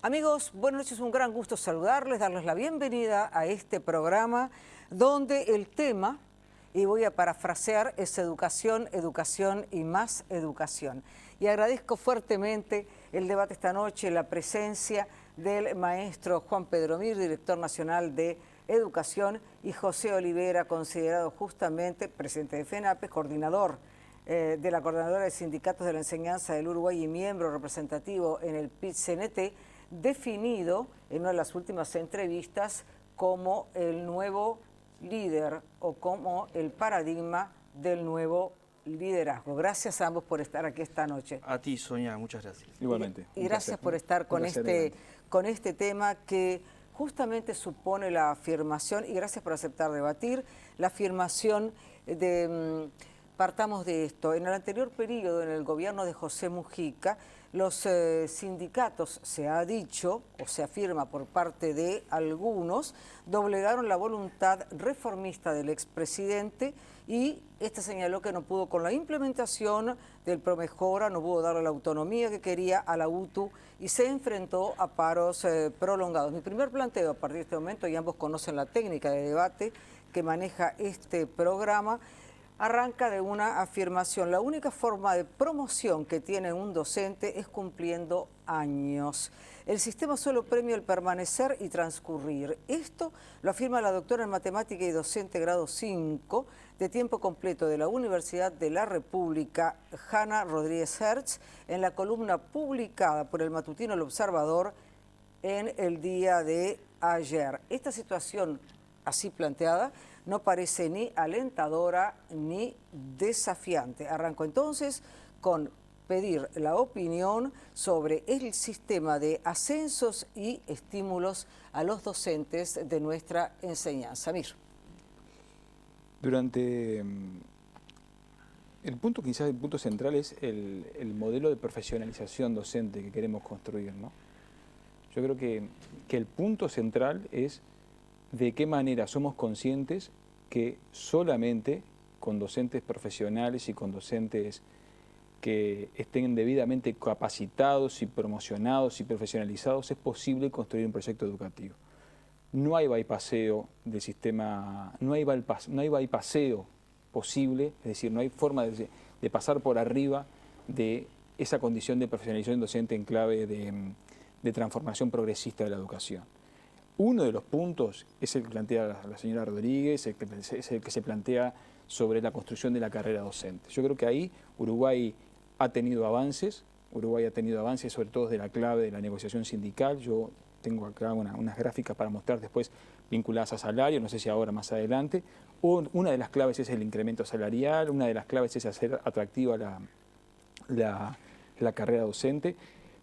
Amigos, buenas noches, un gran gusto saludarles, darles la bienvenida a este programa donde el tema, y voy a parafrasear, es educación, educación y más educación. Y agradezco fuertemente el debate esta noche, la presencia del maestro Juan Pedro Mir, director nacional de Educación, y José Olivera, considerado justamente presidente de FENAPES, coordinador de la Coordinadora de Sindicatos de la Enseñanza del Uruguay y miembro representativo en el PIT-CNT, definido en una de las últimas entrevistas como el nuevo líder o como el paradigma del nuevo liderazgo. Gracias a ambos por estar aquí esta noche. A ti, Sonia, muchas gracias. Igualmente. Y gracias por estar con este tema que justamente supone la afirmación, y gracias por aceptar debatir, la afirmación de... Partamos de esto. En el anterior periodo, en el gobierno de José Mujica, los sindicatos, se ha dicho o se afirma por parte de algunos, doblegaron la voluntad reformista del expresidente y este señaló que no pudo con la implementación del Promejora, no pudo darle la autonomía que quería a la UTU y se enfrentó a paros prolongados. Mi primer planteo a partir de este momento, y ambos conocen la técnica de debate que maneja este programa, arranca de una afirmación. La única forma de promoción que tiene un docente es cumpliendo años. El sistema solo premia el permanecer y transcurrir. Esto lo afirma la doctora en matemática y docente grado 5 de tiempo completo de la Universidad de la República, Hanna Rodríguez Hertz, en la columna publicada por el matutino El Observador en el día de ayer. Esta situación así planteada no parece ni alentadora ni desafiante. Arranco entonces con pedir la opinión sobre el sistema de ascensos y estímulos a los docentes de nuestra enseñanza. Mir. Durante el punto, quizás el punto central es el modelo de profesionalización docente que queremos construir, ¿no? Yo creo que el punto central es de qué manera somos conscientes que solamente con docentes profesionales y con docentes que estén debidamente capacitados y promocionados y profesionalizados es posible construir un proyecto educativo. No hay bypasseo del sistema, no hay bypasseo posible, es decir, no hay forma de pasar por arriba de esa condición de profesionalización docente en clave de transformación progresista de la educación. Uno de los puntos es el que plantea la señora Rodríguez, es el que se plantea sobre la construcción de la carrera docente. Yo creo que ahí Uruguay ha tenido avances sobre todo desde la clave de la negociación sindical. Yo tengo acá unas gráficas para mostrar después vinculadas a salario, no sé si ahora más adelante. Una de las claves es el incremento salarial, una de las claves es hacer atractiva la carrera docente.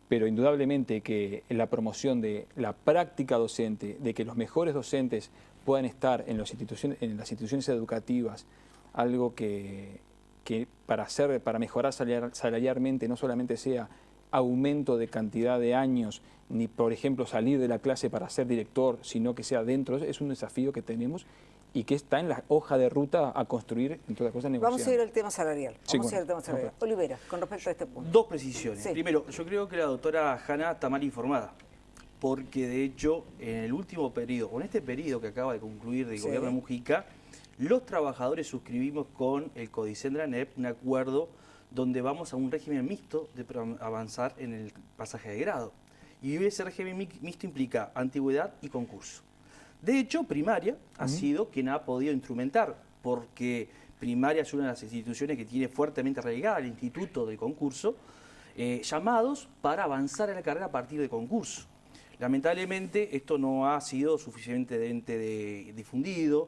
Pero indudablemente que la promoción de la práctica docente, de que los mejores docentes puedan estar en las instituciones educativas, algo que para mejorar salarialmente no solamente sea aumento de cantidad de años, ni por ejemplo salir de la clase para ser director, sino que sea dentro, es un desafío que tenemos y que está en la hoja de ruta a construir, en todas las cosas, negociando. Vamos a ir al tema salarial. Olivera, con respecto a este punto. Dos precisiones. Sí. Primero, yo creo que la doctora Hanna está mal informada, porque de hecho, en el último periodo, o en este periodo que acaba de concluir del gobierno de Mujica, los trabajadores suscribimos con el CODICEN de la ANEP un acuerdo donde vamos a un régimen mixto de avanzar en el pasaje de grado. Y ese régimen mixto implica antigüedad y concurso. De hecho, primaria ha sido quien ha podido instrumentar, porque primaria es una de las instituciones que tiene fuertemente arraigada el instituto de concurso, llamados para avanzar en la carrera a partir de concurso. Lamentablemente esto no ha sido suficientemente difundido,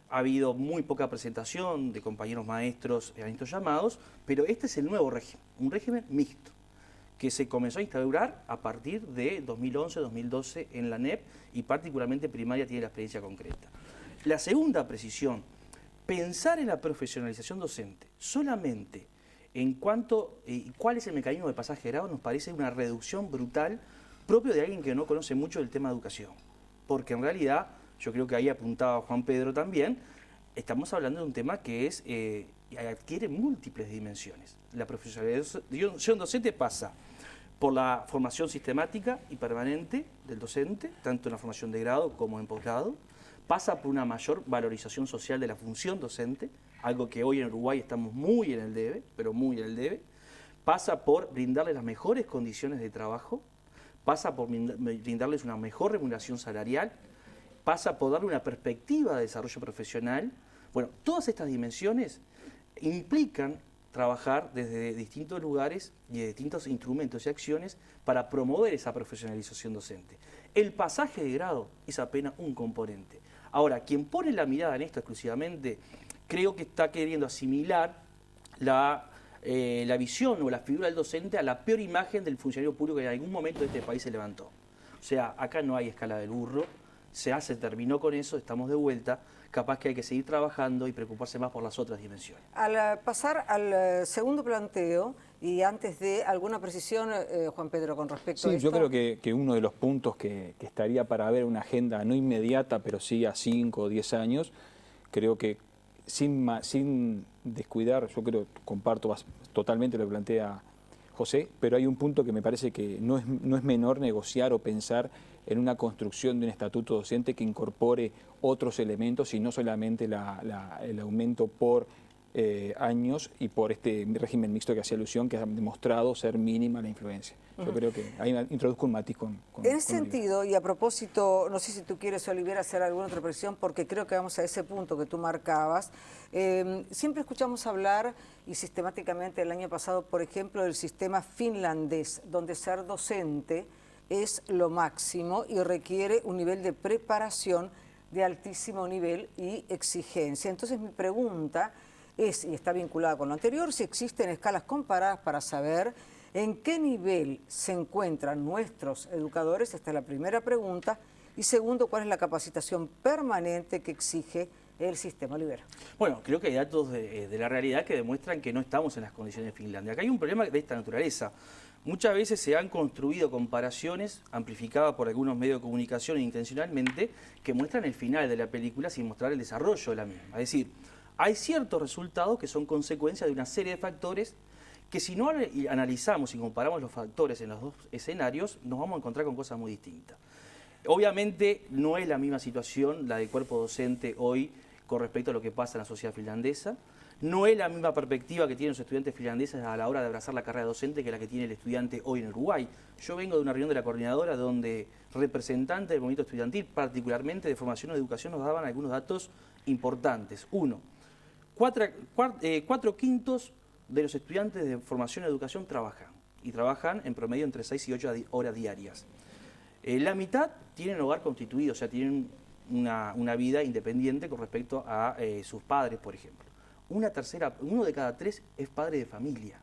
ha habido muy poca presentación de compañeros maestros en estos llamados, pero este es el nuevo régimen, un régimen mixto, que se comenzó a instaurar a partir de 2011-2012 en la ANEP y particularmente primaria tiene la experiencia concreta. La segunda precisión, pensar en la profesionalización docente solamente en cuanto cuál es el mecanismo de pasaje de grado, nos parece una reducción brutal propio de alguien que no conoce mucho del tema de educación. Porque en realidad, yo creo que ahí apuntaba Juan Pedro también, estamos hablando de un tema que adquiere múltiples dimensiones. La profesionalización docente pasa por la formación sistemática y permanente del docente, tanto en la formación de grado como en posgrado, pasa por una mayor valorización social de la función docente, algo que hoy en Uruguay estamos muy en el debe, pero muy en el debe, pasa por brindarles las mejores condiciones de trabajo, pasa por brindarles una mejor remuneración salarial, pasa por darle una perspectiva de desarrollo profesional. Bueno, todas estas dimensiones implican trabajar desde distintos lugares y de distintos instrumentos y acciones para promover esa profesionalización docente. El pasaje de grado es apenas un componente. Ahora, quien pone la mirada en esto exclusivamente, creo que está queriendo asimilar la visión o la figura del docente a la peor imagen del funcionario público que en algún momento de este país se levantó. O sea, acá no hay escala del burro, se terminó con eso, estamos de vuelta. Capaz que hay que seguir trabajando y preocuparse más por las otras dimensiones. Al pasar al segundo planteo, y antes de alguna precisión, Juan Pedro, con respecto a esto. Sí, yo creo que uno de los puntos que estaría para ver una agenda no inmediata, pero sí a 5 o 10 años, creo que sin descuidar, yo creo, comparto totalmente lo que plantea José, pero hay un punto que me parece que no es menor negociar o pensar en una construcción de un estatuto docente que incorpore otros elementos y no solamente el aumento por años y por este régimen mixto que hacía alusión, que ha demostrado ser mínima la influencia. Yo creo que ahí introduzco un matiz con en ese sentido, y a propósito, no sé si tú quieres, Olivier, hacer alguna otra precisión, porque creo que vamos a ese punto que tú marcabas. Siempre escuchamos hablar, y sistemáticamente el año pasado, por ejemplo, del sistema finlandés, donde ser docente es lo máximo y requiere un nivel de preparación de altísimo nivel y exigencia. Entonces mi pregunta es, y está vinculada con lo anterior, si existen escalas comparadas para saber en qué nivel se encuentran nuestros educadores, esta es la primera pregunta, y segundo, cuál es la capacitación permanente que exige el sistema Oliver. Bueno, creo que hay datos de la realidad que demuestran que no estamos en las condiciones de Finlandia. Acá hay un problema de esta naturaleza. Muchas veces se han construido comparaciones amplificadas por algunos medios de comunicación intencionalmente que muestran el final de la película sin mostrar el desarrollo de la misma. Es decir, hay ciertos resultados que son consecuencia de una serie de factores que si no analizamos y comparamos los factores en los dos escenarios, nos vamos a encontrar con cosas muy distintas. Obviamente no es la misma situación la del cuerpo docente hoy con respecto a lo que pasa en la sociedad finlandesa. No es la misma perspectiva que tienen los estudiantes finlandeses a la hora de abrazar la carrera docente que la que tiene el estudiante hoy en Uruguay. Yo vengo de una reunión de la coordinadora donde representantes del movimiento estudiantil, particularmente de formación o de educación, nos daban algunos datos importantes. Uno, 4/5 de los estudiantes de formación y educación trabajan. Y trabajan en promedio entre 6 y 8 horas diarias. La mitad tienen hogar constituido, o sea, tienen una vida independiente con respecto a sus padres, por ejemplo. Uno de cada 3 es padre de familia.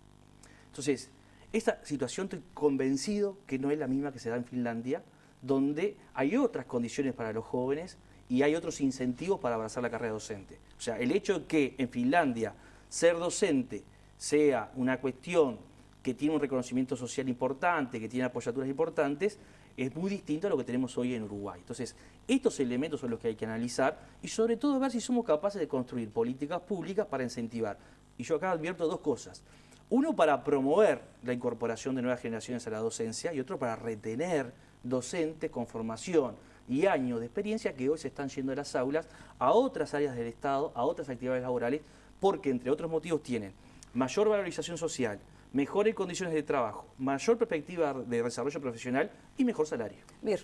Entonces, esta situación estoy convencido que no es la misma que se da en Finlandia, donde hay otras condiciones para los jóvenes y hay otros incentivos para abrazar la carrera docente. O sea, el hecho de que en Finlandia ser docente sea una cuestión que tiene un reconocimiento social importante, que tiene apoyaturas importantes, es muy distinto a lo que tenemos hoy en Uruguay. Entonces, estos elementos son los que hay que analizar y sobre todo ver si somos capaces de construir políticas públicas para incentivar. Y yo acá advierto dos cosas. Uno, para promover la incorporación de nuevas generaciones a la docencia y otro para retener docentes con formación y años de experiencia que hoy se están yendo de las aulas a otras áreas del Estado, a otras actividades laborales, porque entre otros motivos tienen mayor valorización social, mejores condiciones de trabajo, mayor perspectiva de desarrollo profesional y mejor salario. Bien.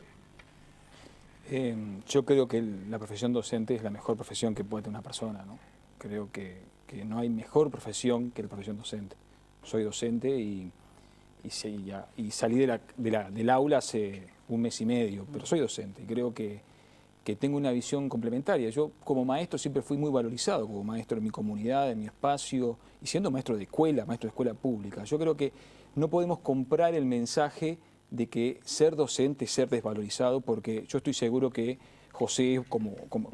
Yo creo que la profesión docente es la mejor profesión que puede tener una persona, ¿no? Creo que no hay mejor profesión que la profesión docente. Soy docente y salí del aula hace un mes y medio, pero soy docente y creo que tengo una visión complementaria. Yo como maestro siempre fui muy valorizado, como maestro en mi comunidad, en mi espacio, y siendo maestro de escuela pública. Yo creo que no podemos comprar el mensaje de que ser docente es ser desvalorizado, porque yo estoy seguro que José,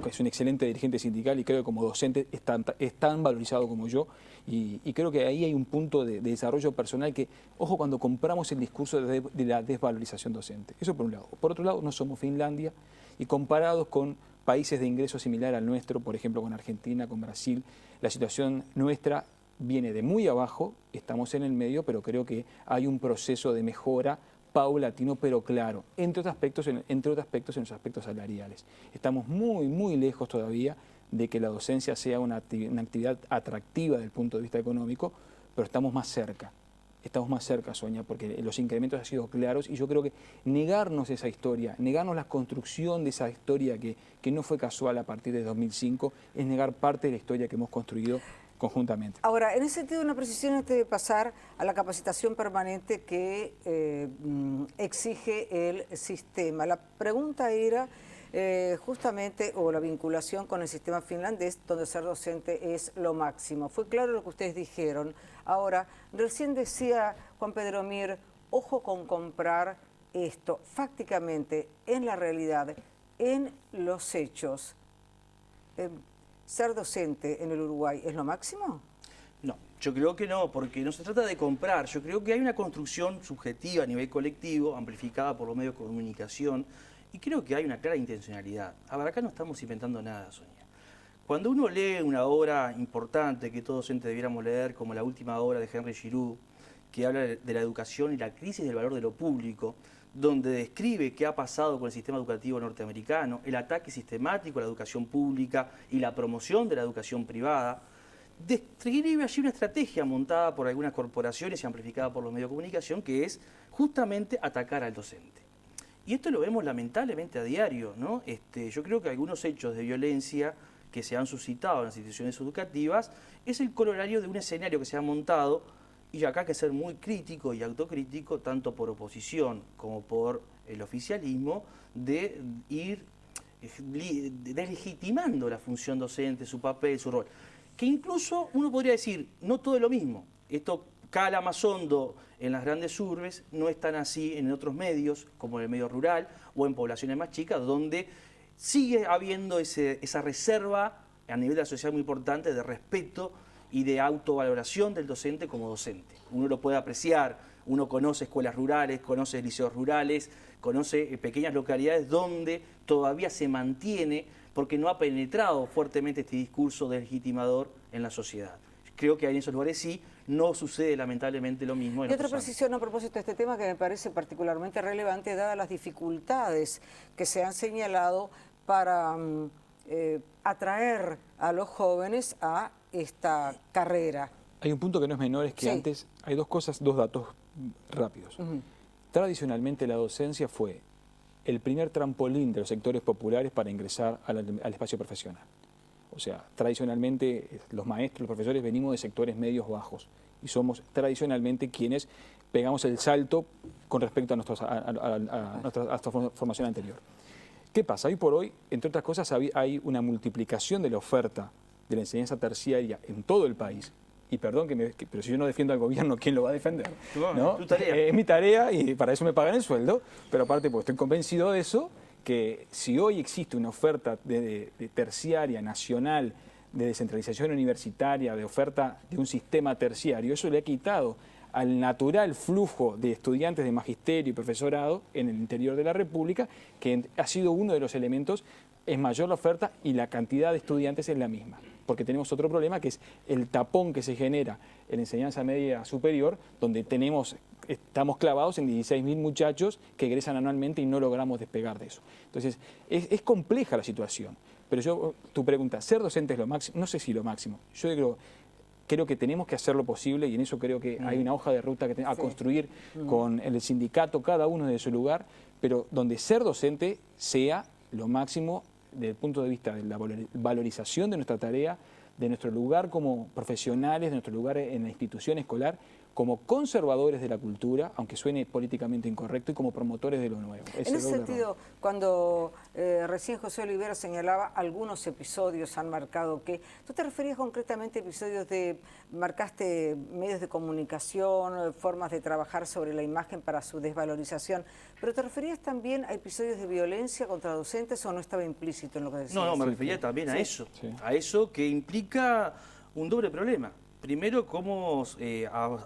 que es un excelente dirigente sindical y creo que como docente es tan valorizado como yo. Y creo que ahí hay un punto de desarrollo personal que, ojo, cuando compramos el discurso de la desvalorización docente. Eso por un lado. Por otro lado, no somos Finlandia y comparados con países de ingreso similar al nuestro, por ejemplo con Argentina, con Brasil, la situación nuestra viene de muy abajo, estamos en el medio, pero creo que hay un proceso de mejora paulatino pero claro, entre otros aspectos en los aspectos salariales. Estamos muy lejos todavía de que la docencia sea una actividad atractiva desde el punto de vista económico, pero estamos más cerca, Sonia, porque los incrementos han sido claros y yo creo que negarnos esa historia, negarnos la construcción de esa historia que no fue casual a partir de 2005, es negar parte de la historia que hemos construido conjuntamente. Ahora, en ese sentido, una precisión antes de pasar a la capacitación permanente que exige el sistema. La pregunta era justamente, o la vinculación con el sistema finlandés, donde ser docente es lo máximo. Fue claro lo que ustedes dijeron. Ahora, recién decía Juan Pedro Mir, ojo con comprar esto. Fácticamente, en la realidad, en los hechos, ¿ser docente en el Uruguay es lo máximo? No, yo creo que no, porque no se trata de comprar. Yo creo que hay una construcción subjetiva a nivel colectivo, amplificada por los medios de comunicación, y creo que hay una clara intencionalidad. A ver, acá no estamos inventando nada, Sonia. Cuando uno lee una obra importante que todo docente debiéramos leer, como la última obra de Henry Giroux, que habla de la educación y la crisis del valor de lo público, donde describe qué ha pasado con el sistema educativo norteamericano, el ataque sistemático a la educación pública y la promoción de la educación privada, describe allí una estrategia montada por algunas corporaciones y amplificada por los medios de comunicación, que es justamente atacar al docente. Y esto lo vemos lamentablemente a diario, ¿no? Yo creo que algunos hechos de violencia que se han suscitado en las instituciones educativas es el corolario de un escenario que se ha montado, y acá hay que ser muy crítico y autocrítico, tanto por oposición como por el oficialismo, de ir deslegitimando la función docente, su papel, su rol. Que incluso uno podría decir, no todo es lo mismo. Esto cala más hondo en las grandes urbes, no es tan así en otros medios, como en el medio rural o en poblaciones más chicas, donde sigue habiendo esa reserva a nivel de la sociedad muy importante de respeto y de autovaloración del docente como docente. Uno lo puede apreciar, uno conoce escuelas rurales, conoce liceos rurales, conoce pequeñas localidades donde todavía se mantiene, porque no ha penetrado fuertemente este discurso deslegitimador en la sociedad. Creo que en esos lugares sí, no sucede lamentablemente lo mismo. Y otra precisión a propósito de este tema que me parece particularmente relevante, dadas las dificultades que se han señalado para atraer a los jóvenes a esta carrera. Hay un punto que no es menor, es que antes hay dos datos rápidos. Tradicionalmente la docencia fue el primer trampolín de los sectores populares para ingresar al espacio profesional. O sea, tradicionalmente los maestros, los profesores venimos de sectores medios bajos y somos tradicionalmente quienes pegamos el salto con respecto a nuestra formación anterior. ¿Qué pasa? Hoy por hoy, entre otras cosas, hay una multiplicación de la oferta de la enseñanza terciaria en todo el país. Y perdón, pero si yo no defiendo al gobierno, ¿quién lo va a defender? ¿No? Tu tarea. Es mi tarea y para eso me pagan el sueldo, pero aparte porque estoy convencido de eso, que si hoy existe una oferta de terciaria, nacional, de descentralización universitaria, de oferta de un sistema terciario, eso le ha quitado al natural flujo de estudiantes de magisterio y profesorado en el interior de la República, que ha sido uno de los elementos, es mayor la oferta y la cantidad de estudiantes es la misma. Porque tenemos otro problema que es el tapón que se genera en la enseñanza media superior, donde estamos clavados en 16.000 muchachos que egresan anualmente y no logramos despegar de eso. Entonces, es compleja la situación. Pero tu pregunta, ¿ser docente es lo máximo? No sé si lo máximo. Yo creo que tenemos que hacer lo posible y en eso creo que hay una hoja de ruta que a construir con el sindicato, cada uno de su lugar, pero donde ser docente sea lo máximo desde el punto de vista de la valorización de nuestra tarea, de nuestro lugar como profesionales, de nuestro lugar en la institución escolar, como conservadores de la cultura, aunque suene políticamente incorrecto, y como promotores de lo nuevo. En ese sentido, cuando recién José Olivera señalaba algunos episodios han marcado que... ¿Tú te referías concretamente a episodios marcaste medios de comunicación, formas de trabajar sobre la imagen para su desvalorización, pero te referías también a episodios de violencia contra docentes o no estaba implícito en lo que decías? No, me refería también a eso, a eso que implica un doble problema. Primero, cómo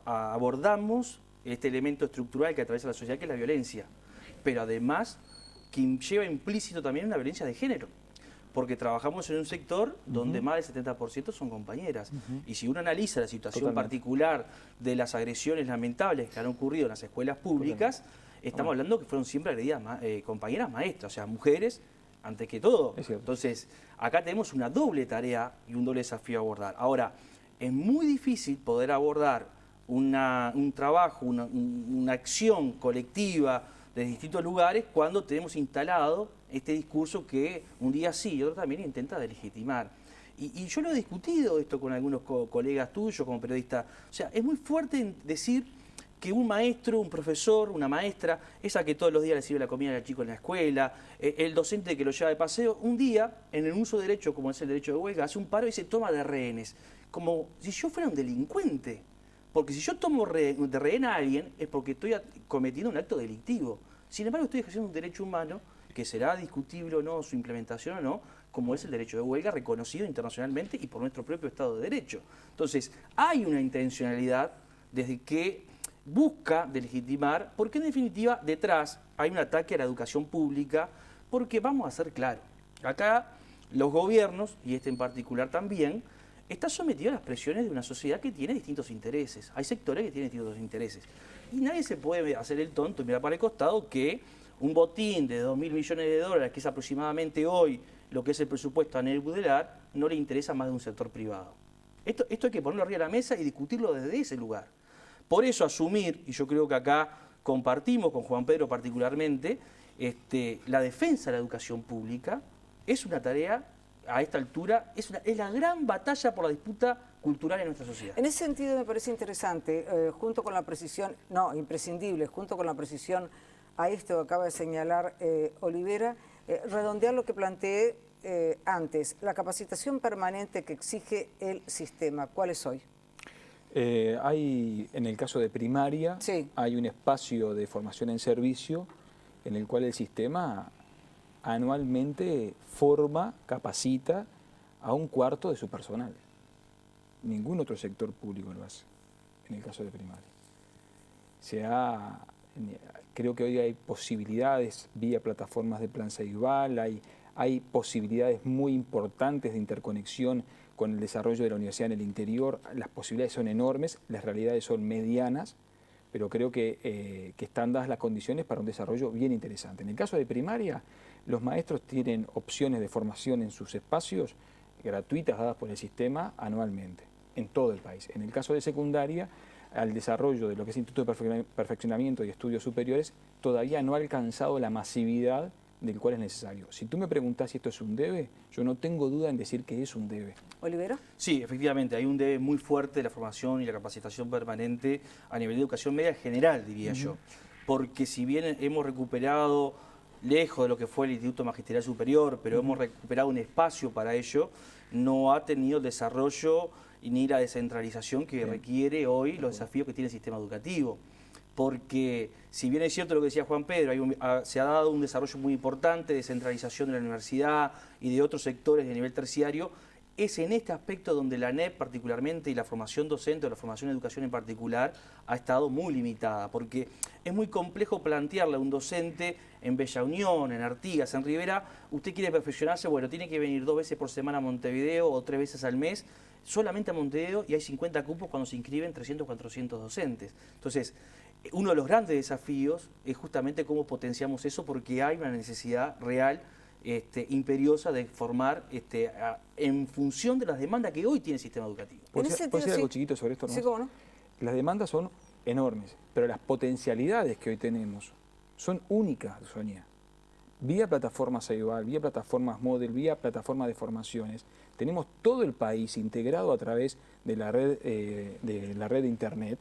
abordamos este elemento estructural que atraviesa la sociedad, que es la violencia, pero además que lleva implícito también una violencia de género, porque trabajamos en un sector donde más del 70% son compañeras, y si uno analiza la situación particular de las agresiones lamentables que han ocurrido en las escuelas públicas, estamos hablando que fueron siempre agredidas compañeras maestras, o sea, mujeres antes que todo. Entonces, acá tenemos una doble tarea y un doble desafío a abordar. Ahora, es muy difícil poder abordar un trabajo, una acción colectiva de distintos lugares cuando tenemos instalado este discurso que un día sí y otro también intenta delegitimar. Y yo lo he discutido esto con algunos colegas tuyos como periodistas. O sea, es muy fuerte decir que un maestro, un profesor, una maestra, esa que todos los días le sirve la comida al chico en la escuela, el docente que lo lleva de paseo, un día, en el uso de derecho, como es el derecho de huelga, hace un paro y se toma de rehenes. Como si yo fuera un delincuente. Porque si yo tomo de rehén a alguien es porque estoy cometiendo un acto delictivo. Sin embargo, estoy ejerciendo un derecho humano que será discutible o no, su implementación o no, como es el derecho de huelga reconocido internacionalmente y por nuestro propio Estado de Derecho. Entonces, hay una intencionalidad desde que busca delegitimar, porque en definitiva detrás hay un ataque a la educación pública, porque vamos a ser claros, acá los gobiernos, y este en particular también, está sometido a las presiones de una sociedad que tiene distintos intereses. Hay sectores que tienen distintos intereses. Y nadie se puede hacer el tonto y mirar para el costado que un botín de 2.000 millones de dólares, que es aproximadamente hoy lo que es el presupuesto a nivel budelar, no le interesa más de un sector privado. Esto hay que ponerlo arriba de la mesa y discutirlo desde ese lugar. Por eso asumir, y yo creo que acá compartimos con Juan Pedro particularmente, la defensa de la educación pública es una tarea a esta altura, es la gran batalla por la disputa cultural en nuestra sociedad. En ese sentido me parece interesante, junto con la precisión, no, imprescindible, junto con la precisión a esto que acaba de señalar Olivera, redondear lo que planteé antes, la capacitación permanente que exige el sistema. ¿Cuál es hoy? Hay, en el caso de primaria, hay un espacio de formación en servicio en el cual el sistema anualmente forma, capacita a 1/4 de su personal. Ningún otro sector público lo hace, en el caso de primaria. Creo que hoy hay posibilidades vía plataformas de Plan Ceibal, hay posibilidades muy importantes de interconexión con el desarrollo de la universidad en el interior. Las posibilidades son enormes, las realidades son medianas, pero creo que están dadas las condiciones para un desarrollo bien interesante. En el caso de primaria, los maestros tienen opciones de formación en sus espacios gratuitas dadas por el sistema anualmente, en todo el país. En el caso de secundaria, al desarrollo de lo que es Instituto de Perfeccionamiento y Estudios Superiores, todavía no ha alcanzado la masividad del cual es necesario. Si tú me preguntás si esto es un debe, yo no tengo duda en decir que es un debe. ¿Olivera? Sí, efectivamente, hay un debe muy fuerte de la formación y la capacitación permanente a nivel de educación media general, diría yo. Porque si bien hemos recuperado, lejos de lo que fue el Instituto Magisterial Superior, pero hemos recuperado un espacio para ello, no ha tenido el desarrollo ni la descentralización que requiere hoy los desafíos que tiene el sistema educativo. Porque si bien es cierto lo que decía Juan Pedro, se ha dado un desarrollo muy importante de descentralización de la universidad y de otros sectores de nivel terciario, es en este aspecto donde la ANEP particularmente y la formación docente o la formación de educación en particular ha estado muy limitada, porque es muy complejo plantearle a un docente en Bella Unión, en Artigas, en Rivera, usted quiere perfeccionarse, bueno, tiene que venir 2 veces por semana a Montevideo o 3 veces al mes, solamente a Montevideo, y hay 50 cupos cuando se inscriben 300 o 400 docentes. Entonces, uno de los grandes desafíos es justamente cómo potenciamos eso, porque hay una necesidad real, imperiosa de formar en función de las demandas que hoy tiene el sistema educativo. ¿Puedo decir algo chiquito sobre esto? ¿No? Sí, ¿cómo no? Las demandas son enormes, pero las potencialidades que hoy tenemos son únicas, Sonia. Vía plataformas Ceibal, vía plataformas Model, vía plataformas de formaciones, tenemos todo el país integrado a través de la red de Internet,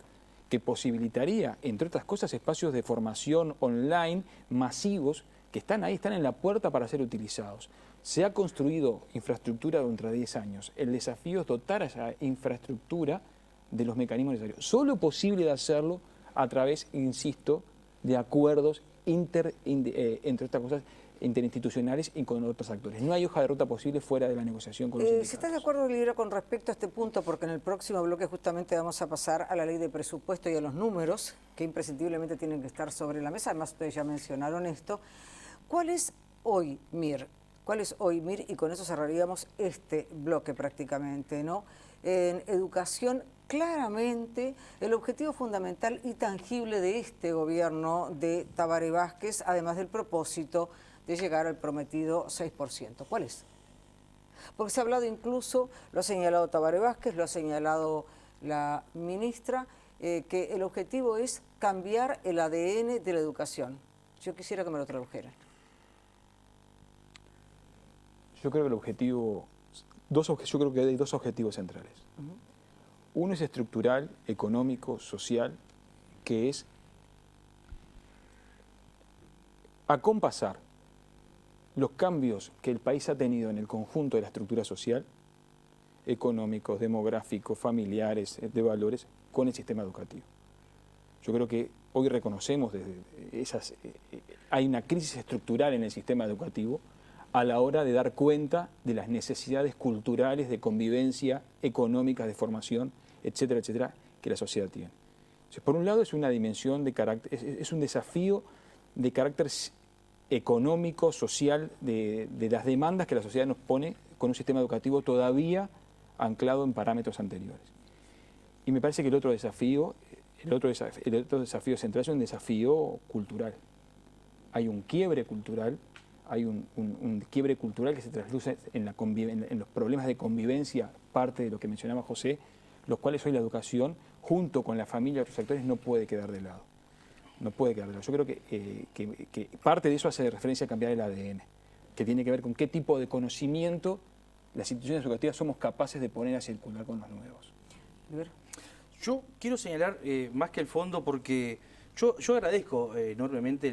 que posibilitaría, entre otras cosas, espacios de formación online masivos que están ahí, están en la puerta para ser utilizados. Se ha construido infraestructura durante 10 años. El desafío es dotar a esa infraestructura de los mecanismos necesarios. Solo es posible de hacerlo a través, insisto, de acuerdos entre otras cosas, interinstitucionales y con otros actores. No hay hoja de ruta posible fuera de la negociación con los sindicatos. Si estás de acuerdo, Libera, con respecto a este punto, porque en el próximo bloque justamente vamos a pasar a la ley de presupuesto y a los números, que imprescindiblemente tienen que estar sobre la mesa, además ustedes ya mencionaron esto. ¿Cuál es hoy, Mir? ¿Cuál es hoy, Mir? Y con eso cerraríamos este bloque prácticamente, ¿no? En educación, claramente, el objetivo fundamental y tangible de este gobierno de Tabaré Vázquez, además del propósito de llegar al prometido 6%. ¿Cuál es? Porque se ha hablado incluso, lo ha señalado Tabaré Vázquez, lo ha señalado la ministra, que el objetivo es cambiar el ADN de la educación. Yo quisiera que me lo tradujera. Yo creo que el objetivo, yo creo que hay dos objetivos centrales. Uno es estructural, económico, social, que es acompasar los cambios que el país ha tenido en el conjunto de la estructura social, económicos, demográficos, familiares, de valores, con el sistema educativo. Yo creo que hoy reconocemos hay una crisis estructural en el sistema educativo a la hora de dar cuenta de las necesidades culturales, de convivencia, económicas, de formación, etcétera, etcétera, que la sociedad tiene. Entonces, por un lado es una dimensión de carácter, es un desafío de carácter económico, social, de las demandas que la sociedad nos pone con un sistema educativo todavía anclado en parámetros anteriores. Y me parece que el otro desafío central es un desafío cultural. Hay un quiebre cultural, hay un quiebre cultural que se trasluce en los problemas de convivencia, parte de lo que mencionaba José, los cuales hoy la educación, junto con la familia y otros sectores, no puede quedar de lado. No puede quedar de lado. Yo creo que parte de eso hace referencia a cambiar el ADN, que tiene que ver con qué tipo de conocimiento las instituciones educativas somos capaces de poner a circular con los nuevos. Yo quiero señalar más que el fondo, porque yo agradezco enormemente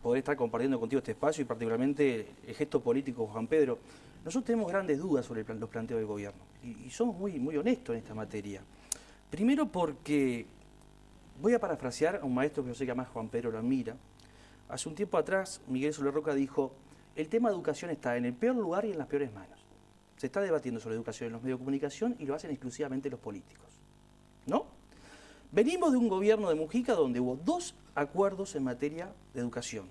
poder estar compartiendo contigo este espacio y particularmente el gesto político, Juan Pedro. Nosotros tenemos grandes dudas sobre los planteos del gobierno y somos muy honestos en esta materia. Primero porque voy a parafrasear a un maestro que yo sé que además Juan Pedro lo admira. Hace un tiempo atrás, Miguel Soler Roca dijo: el tema de educación está en el peor lugar y en las peores manos. Se está debatiendo sobre educación en los medios de comunicación y lo hacen exclusivamente los políticos, ¿no? Venimos de un gobierno de Mujica donde hubo 2 acuerdos en materia de educación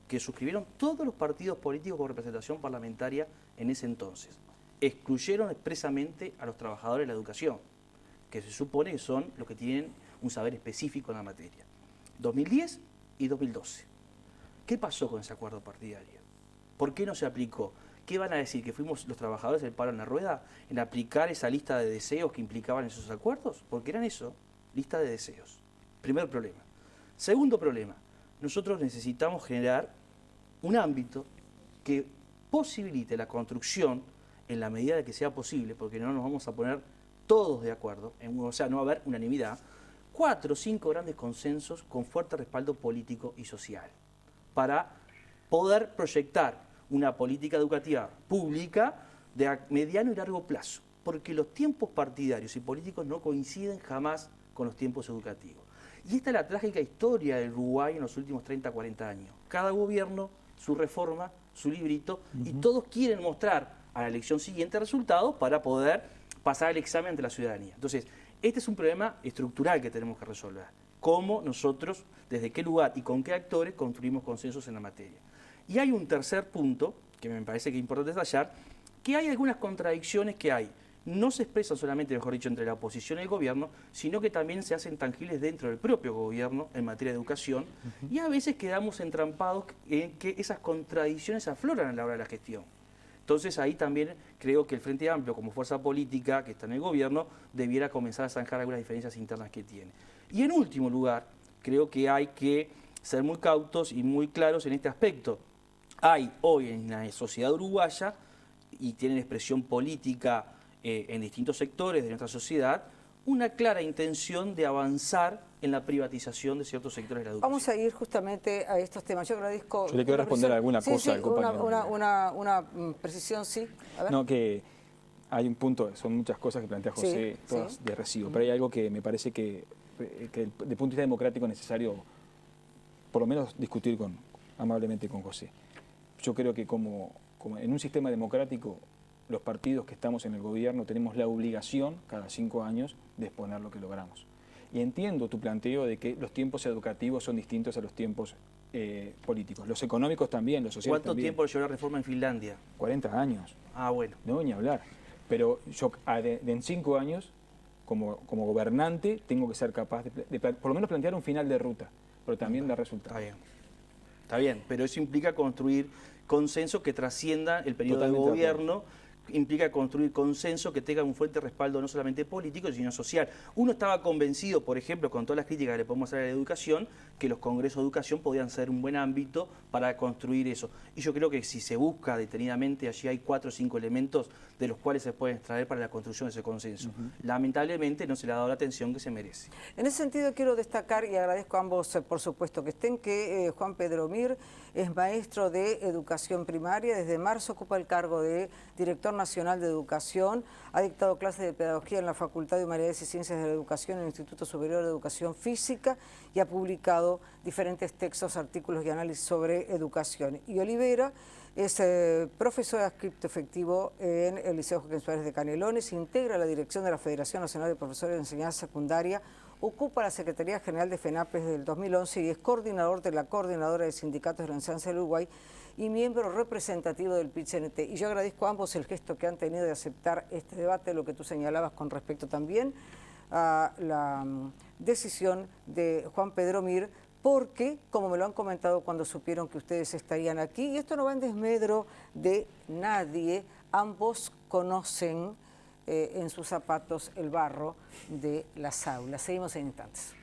que suscribieron todos los partidos políticos con representación parlamentaria en ese entonces. Excluyeron expresamente a los trabajadores de la educación, que se supone que son los que tienen un saber específico en la materia. 2010 y 2012. ¿Qué pasó con ese acuerdo partidario? ¿Por qué no se aplicó? ¿Qué van a decir? ¿Que fuimos los trabajadores el palo en la rueda en aplicar esa lista de deseos que implicaban esos acuerdos? Porque eran eso, lista de deseos. Primer problema. Segundo problema, nosotros necesitamos generar un ámbito que posibilite la construcción, en la medida de que sea posible, porque no nos vamos a poner todos de acuerdo, o sea, no va a haber unanimidad, 4 o 5 grandes consensos con fuerte respaldo político y social, para poder proyectar una política educativa pública de mediano y largo plazo, porque los tiempos partidarios y políticos no coinciden jamás con los tiempos educativos. Y esta es la trágica historia del Uruguay en los últimos 30, 40 años. Cada gobierno, su reforma, su librito, y todos quieren mostrar a la elección siguiente resultados para poder pasar el examen ante la ciudadanía. Entonces, este es un problema estructural que tenemos que resolver. Cómo nosotros, desde qué lugar y con qué actores construimos consensos en la materia. Y hay un tercer punto, que me parece que es importante detallar, que hay algunas contradicciones que hay. No se expresan solamente, mejor dicho, entre la oposición y el gobierno, sino que también se hacen tangibles dentro del propio gobierno en materia de educación, y a veces quedamos entrampados en que esas contradicciones afloran a la hora de la gestión. Entonces ahí también creo que el Frente Amplio, como fuerza política que está en el gobierno, debiera comenzar a zanjar algunas diferencias internas que tiene. Y en último lugar, creo que hay que ser muy cautos y muy claros en este aspecto. Hay hoy en la sociedad uruguaya, y tienen expresión política en distintos sectores de nuestra sociedad, una clara intención de avanzar en la privatización de ciertos sectores de la educación. Vamos a ir justamente a estos temas. Yo agradezco... Yo le quiero responder alguna cosa al compañero. Una precisión, sí. A ver. No, que hay un punto, son muchas cosas que plantea José, todas de recibo, pero hay algo que me parece que de punto de vista democrático es necesario por lo menos discutir amablemente con José. Yo creo que como en un sistema democrático, los partidos que estamos en el gobierno tenemos la obligación, cada 5 años, de exponer lo que logramos. Y entiendo tu planteo de que los tiempos educativos son distintos a los tiempos políticos. Los económicos también, los sociales ¿Cuánto también. tiempo llevó la reforma en Finlandia? 40 años. Ah, bueno. No, ni hablar. Pero yo en 5 años, como gobernante, tengo que ser capaz de por lo menos plantear un final de ruta, pero también dar resultados. Está bien, pero eso implica construir consenso que trascienda el periodo de gobierno, implica construir consenso que tenga un fuerte respaldo no solamente político, sino social. Uno estaba convencido, por ejemplo, con todas las críticas que le podemos hacer a la educación, que los congresos de educación podían ser un buen ámbito para construir eso. Y yo creo que si se busca detenidamente, allí hay 4 o 5 elementos de los cuales se pueden extraer para la construcción de ese consenso. Lamentablemente no se le ha dado la atención que se merece. En ese sentido quiero destacar, y agradezco a ambos por supuesto que estén, que Juan Pedro Mir es maestro de educación primaria, desde marzo ocupa el cargo de director nacional de educación, ha dictado clases de pedagogía en la Facultad de Humanidades y Ciencias de la Educación en el Instituto Superior de Educación Física y ha publicado diferentes textos, artículos y análisis sobre educación. Y Olivera es profesor adscripto efectivo en el Liceo Joaquín Suárez de Canelones, integra la dirección de la Federación Nacional de Profesores de Enseñanza Secundaria, ocupa la Secretaría General de FENAPES desde el 2011 y es coordinador de la Coordinadora de Sindicatos de la Enseñanza del Uruguay y miembro representativo del PIT-CNT. Y yo agradezco a ambos el gesto que han tenido de aceptar este debate, lo que tú señalabas con respecto también a la decisión de Juan Pedro Mir, porque, como me lo han comentado cuando supieron que ustedes estarían aquí, y esto no va en desmedro de nadie, ambos conocen en sus zapatos el barro de las aulas. Seguimos en instantes.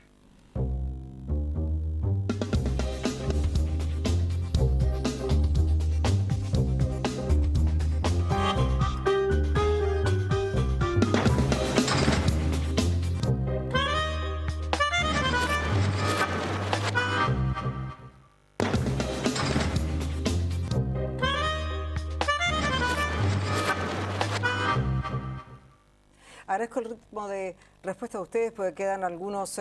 Agradezco el ritmo de respuesta de ustedes porque quedan algunos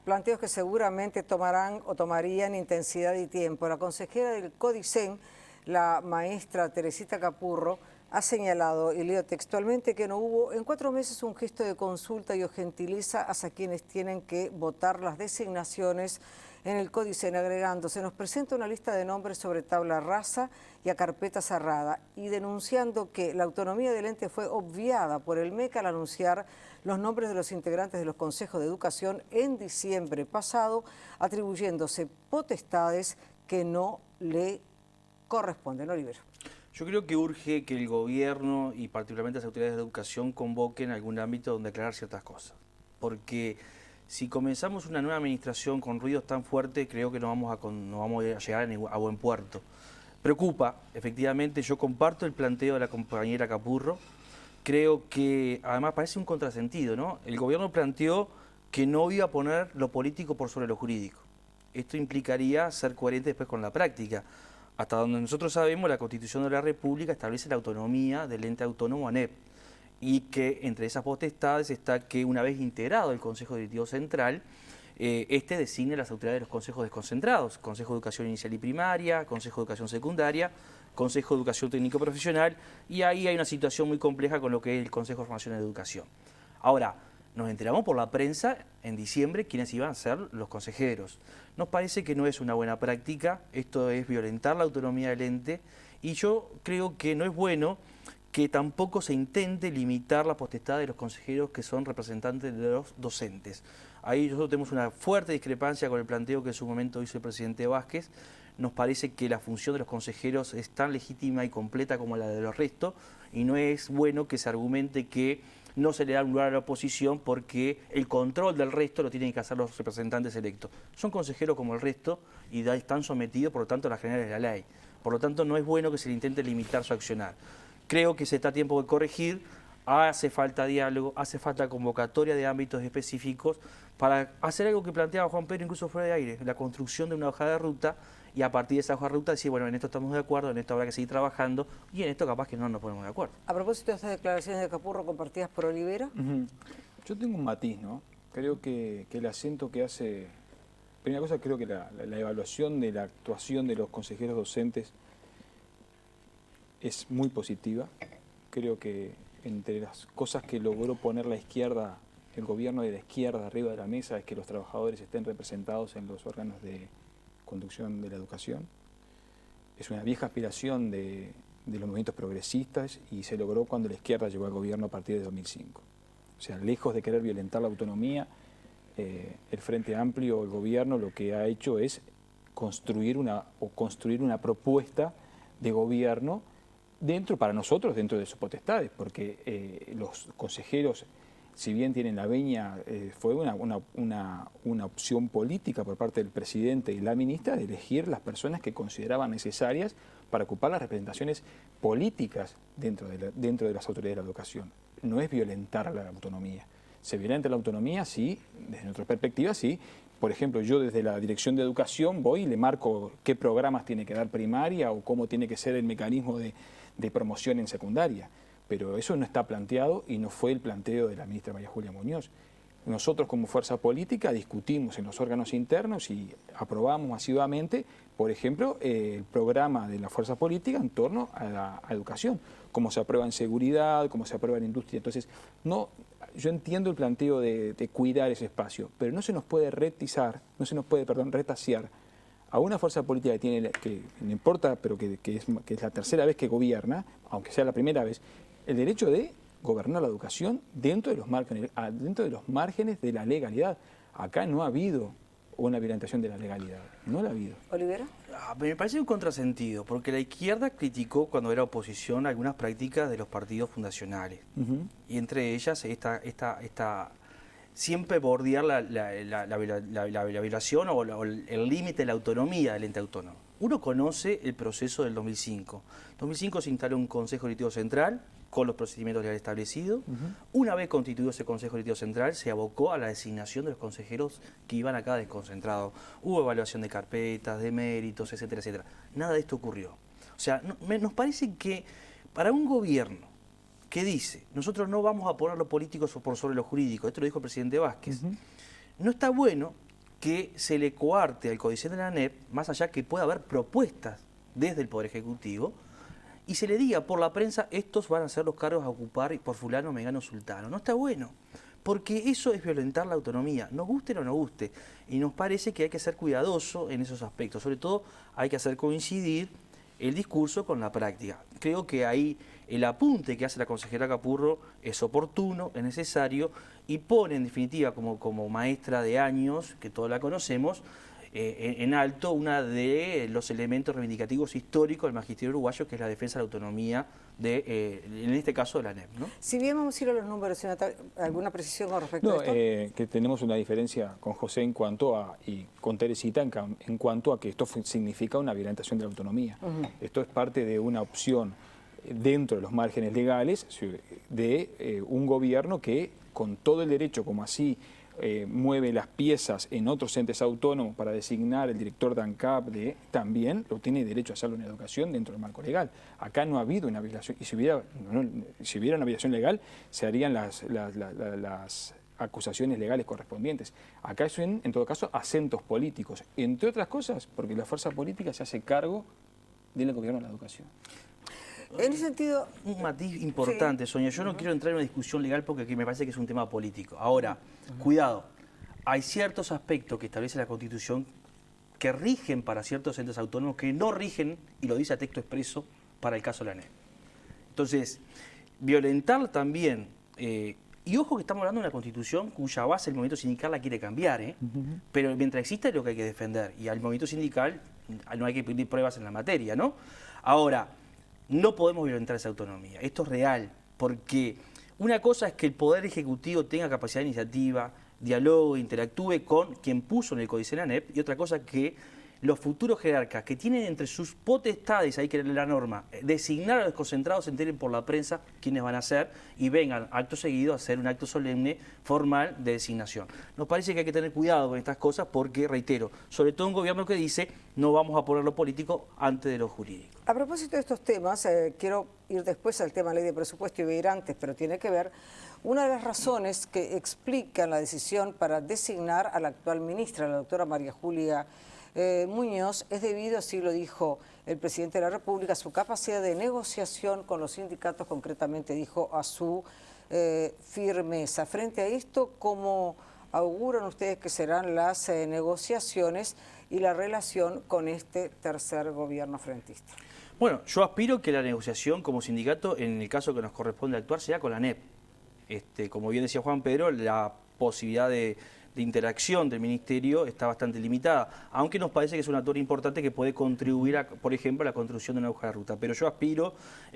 planteos que seguramente tomarán o tomarían intensidad y tiempo. La consejera del CODICEN, la maestra Teresita Capurro, ha señalado, y leo textualmente, que no hubo en 4 meses un gesto de consulta y o gentileza hacia quienes tienen que votar las designaciones en el CODICEN, agregando, se nos presenta una lista de nombres sobre tabla rasa y a carpeta cerrada, y denunciando que la autonomía del ente fue obviada por el MEC al anunciar los nombres de los integrantes de los consejos de educación en diciembre pasado, atribuyéndose potestades que no le corresponden. Oliver. Yo creo que urge que el gobierno y particularmente las autoridades de educación convoquen algún ámbito donde aclarar ciertas cosas, porque si comenzamos una nueva administración con ruidos tan fuertes, creo que no vamos a llegar a buen puerto. Preocupa, efectivamente, yo comparto el planteo de la compañera Capurro, creo que además parece un contrasentido, ¿no? El gobierno planteó que no iba a poner lo político por sobre lo jurídico. Esto implicaría ser coherente después con la práctica. Hasta donde nosotros sabemos, la Constitución de la República establece la autonomía del ente autónomo ANEP, y que entre esas potestades está que una vez integrado el Consejo Directivo Central, este designe las autoridades de los consejos desconcentrados, Consejo de Educación Inicial y Primaria, Consejo de Educación Secundaria, Consejo de Educación Técnico Profesional, y ahí hay una situación muy compleja con lo que es el Consejo de Formación y Educación. Ahora, nos enteramos por la prensa en diciembre quiénes iban a ser los consejeros. Nos parece que no es una buena práctica, esto es violentar la autonomía del ente, y yo creo que no es bueno que tampoco se intente limitar la potestad de los consejeros que son representantes de los docentes. Ahí nosotros tenemos una fuerte discrepancia con el planteo que en su momento hizo el presidente Vázquez. Nos parece que la función de los consejeros es tan legítima y completa como la de los restos, y no es bueno que se argumente que no se le da un lugar a la oposición porque el control del resto lo tienen que hacer los representantes electos. Son consejeros como el resto y están sometidos, por lo tanto, a las generales de la ley. Por lo tanto, no es bueno que se le intente limitar su accionar. Creo que se está a tiempo de corregir. hace falta diálogo, hace falta convocatoria de ámbitos específicos para hacer algo que planteaba Juan Pedro incluso fuera de aire, la construcción de una hoja de ruta, y a partir de esa hoja de ruta decir, bueno, en esto estamos de acuerdo, en esto habrá que seguir trabajando, y en esto capaz que no nos ponemos de acuerdo. A propósito de estas declaraciones de Capurro compartidas por Olivera. Yo tengo un matiz, ¿no? Creo que el acento que hace... Primera cosa, creo que la evaluación de la actuación de los consejeros docentes es muy positiva. Creo que entre las cosas que logró poner la izquierda, el gobierno de la izquierda arriba de la mesa, es que los trabajadores estén representados en los órganos de conducción de la educación. Es una vieja aspiración de los movimientos progresistas y se logró cuando la izquierda llegó al gobierno a partir de 2005. O sea, lejos de querer violentar la autonomía, el Frente Amplio, el gobierno, lo que ha hecho es construir una propuesta de gobierno para nosotros, dentro de sus potestades, porque los consejeros, si bien tienen la venia, fue una opción política por parte del presidente y la ministra de elegir las personas que consideraban necesarias para ocupar las representaciones políticas dentro de las autoridades de la educación. No es violentar la autonomía. Se violenta la autonomía, sí, desde nuestra perspectiva, sí. Por ejemplo, yo desde la Dirección de Educación voy y le marco qué programas tiene que dar primaria o cómo tiene que ser el mecanismo de promoción en secundaria. Pero eso no está planteado y no fue el planteo de la ministra María Julia Muñoz. Nosotros como fuerza política discutimos en los órganos internos y aprobamos masivamente, por ejemplo, el programa de la fuerza política en torno a la educación, cómo se aprueba en seguridad, cómo se aprueba en industria. Entonces, yo entiendo el planteo de cuidar ese espacio, pero no se nos puede retasear a una fuerza política que no importa, pero que es la tercera vez que gobierna, aunque sea la primera vez, el derecho de gobernar la educación dentro de los márgenes de la legalidad. Acá no ha habido una violentación de la legalidad, no la ha habido. ¿Olivera? Me parece un contrasentido, porque la izquierda criticó cuando era oposición algunas prácticas de los partidos fundacionales, y entre ellas esta siempre bordear la violación o el límite de la autonomía del ente autónomo. Uno conoce el proceso del 2005. En 2005 se instaló un Consejo Directivo Central con los procedimientos legales establecidos. Una vez constituido ese Consejo Directivo Central, se abocó a la designación de los consejeros que iban a cada desconcentrado. Hubo evaluación de carpetas, de méritos, etcétera, etcétera. Nada de esto ocurrió. O sea, nos parece que para un gobierno que dice, nosotros no vamos a poner lo político por sobre lo jurídico, esto lo dijo el presidente Vázquez, no está bueno que se le coarte al codicente de la ANEP, más allá que pueda haber propuestas desde el Poder Ejecutivo, y se le diga por la prensa, estos van a ser los cargos a ocupar por fulano, megano, sultano. No está bueno, porque eso es violentar la autonomía, nos guste o no nos guste, y nos parece que hay que ser cuidadoso en esos aspectos, sobre todo hay que hacer coincidir el discurso con la práctica. Creo que ahí el apunte que hace la consejera Capurro es oportuno, es necesario, y pone en definitiva como maestra de años, que todos la conocemos, en alto una de los elementos reivindicativos históricos del magisterio uruguayo, que es la defensa de la autonomía, en este caso de la ANEP, ¿no? Si bien vamos a ir a los números, ¿alguna precisión con respecto a esto? Que tenemos una diferencia con José y con Teresita en cuanto a que esto significa una violentación de la autonomía. Esto es parte de una opción dentro de los márgenes legales de un gobierno que, con todo el derecho, como así mueve las piezas en otros entes autónomos para designar el director de ANCAP, también lo tiene derecho a hacerlo en educación dentro del marco legal. Acá no ha habido una violación, y si hubiera una violación legal, se harían las acusaciones legales correspondientes. Acá son, en todo caso, acentos políticos, entre otras cosas, porque la fuerza política se hace cargo del gobierno de la educación. En ese sentido... Un matiz importante, sí. Sonia, yo no quiero entrar en una discusión legal porque aquí me parece que es un tema político. Ahora, cuidado, hay ciertos aspectos que establece la Constitución que rigen para ciertos entes autónomos que no rigen, y lo dice a texto expreso, para el caso de la ANEP. Entonces, violentar también, y ojo que estamos hablando de una Constitución cuya base el movimiento sindical la quiere cambiar, pero mientras exista es lo que hay que defender, y al movimiento sindical no hay que pedir pruebas en la materia, ¿no? Ahora, no podemos violentar esa autonomía, esto es real, porque una cosa es que el Poder Ejecutivo tenga capacidad de iniciativa, dialogue, interactúe con quien puso en el códice de la ANEP, y otra cosa es que los futuros jerarcas que tienen entre sus potestades, hay que leer la norma, designar a los desconcentrados, se enteren por la prensa quiénes van a ser y vengan acto seguido a hacer un acto solemne formal de designación. Nos parece que hay que tener cuidado con estas cosas porque, reitero, sobre todo un gobierno que dice no vamos a poner lo político antes de lo jurídico. A propósito de estos temas, quiero ir después al tema ley de presupuesto y voy a ir antes, pero tiene que ver, una de las razones que explican la decisión para designar a la actual ministra, la doctora María Julia Muñoz, es debido, así lo dijo el presidente de la República, a su capacidad de negociación con los sindicatos, concretamente dijo a su firmeza. Frente a esto, ¿cómo auguran ustedes que serán las negociaciones y la relación con este tercer gobierno frentista? Bueno, yo aspiro que la negociación como sindicato, en el caso que nos corresponde actuar, sea con la ANEP. Como bien decía Juan Pedro, la posibilidad de interacción del Ministerio está bastante limitada, aunque nos parece que es un actor importante que puede contribuir, por ejemplo, a la construcción de una hoja de ruta. Pero yo aspiro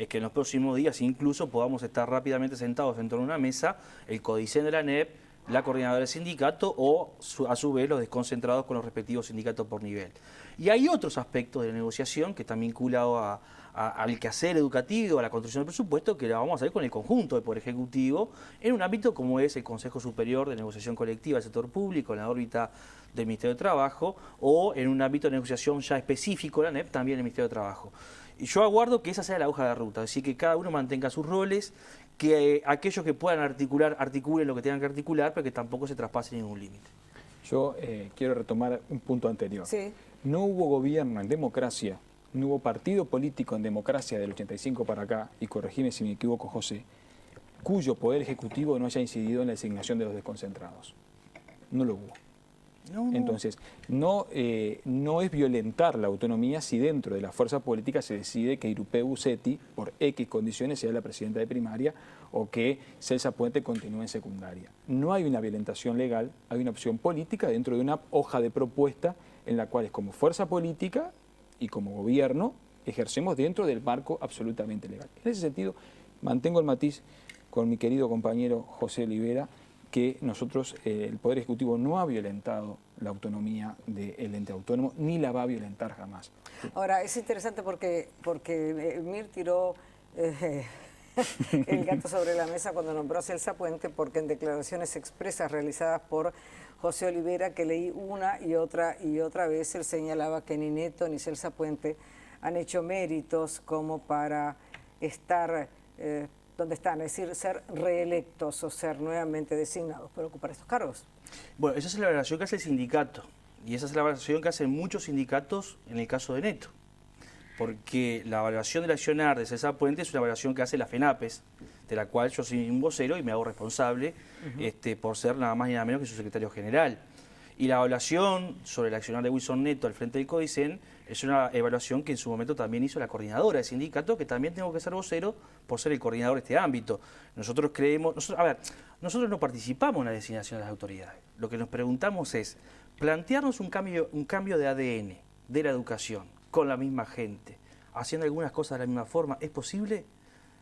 que en los próximos días incluso podamos estar rápidamente sentados en torno a una mesa, el CODICEN de la ANEP, la coordinadora del sindicato o, a su vez, los desconcentrados con los respectivos sindicatos por nivel. Y hay otros aspectos de la negociación que están vinculados al quehacer educativo, a la construcción del presupuesto, que la vamos a hacer con el conjunto del Poder Ejecutivo, en un ámbito como es el Consejo Superior de Negociación Colectiva del Sector Público, en la órbita del Ministerio de Trabajo, o en un ámbito de negociación ya específico de la ANEP, también en el Ministerio de Trabajo. Y yo aguardo que esa sea la hoja de ruta, es decir, que cada uno mantenga sus roles, que aquellos que puedan articular, articulen lo que tengan que articular, pero que tampoco se traspase ningún límite. Yo quiero retomar un punto anterior. Sí. No hubo gobierno en democracia, no hubo partido político en democracia del 85 para acá, y corregime si me equivoco, José, cuyo poder ejecutivo no haya incidido en la designación de los desconcentrados. No lo hubo. No. Entonces, no es violentar la autonomía si dentro de la fuerza política se decide que Irupé Busetti, por X condiciones, sea la presidenta de primaria o que Celsa Puente continúe en secundaria. No hay una violentación legal, hay una opción política dentro de una hoja de propuesta en la cual, como fuerza política y como gobierno, ejercemos dentro del marco absolutamente legal. En ese sentido, mantengo el matiz con mi querido compañero José Olivera, que nosotros, el Poder Ejecutivo no ha violentado la autonomía del ente autónomo, ni la va a violentar jamás. Ahora, es interesante porque Mir tiró el gato sobre la mesa cuando nombró a Celsa Puente, porque en declaraciones expresas realizadas por José Olivera, que leí una y otra vez, él señalaba que ni Neto ni Celsa Puente han hecho méritos como para estar donde están, es decir, ser reelectos o ser nuevamente designados para ocupar estos cargos. Bueno, esa es la evaluación que hace el sindicato, y esa es la evaluación que hacen muchos sindicatos en el caso de Neto, porque la evaluación del accionar de Celsa Puente es una evaluación que hace la FENAPES, de la cual yo soy un vocero y me hago responsable por ser nada más y nada menos que su secretario general. Y la evaluación sobre el accionar de Wilson Neto al frente del CODICEN es una evaluación que en su momento también hizo la coordinadora del sindicato, que también tengo que ser vocero por ser el coordinador de este ámbito. Nosotros creemos, nosotros no participamos en la designación de las autoridades. Lo que nos preguntamos es plantearnos un cambio de ADN de la educación con la misma gente, haciendo algunas cosas de la misma forma. ¿Es posible?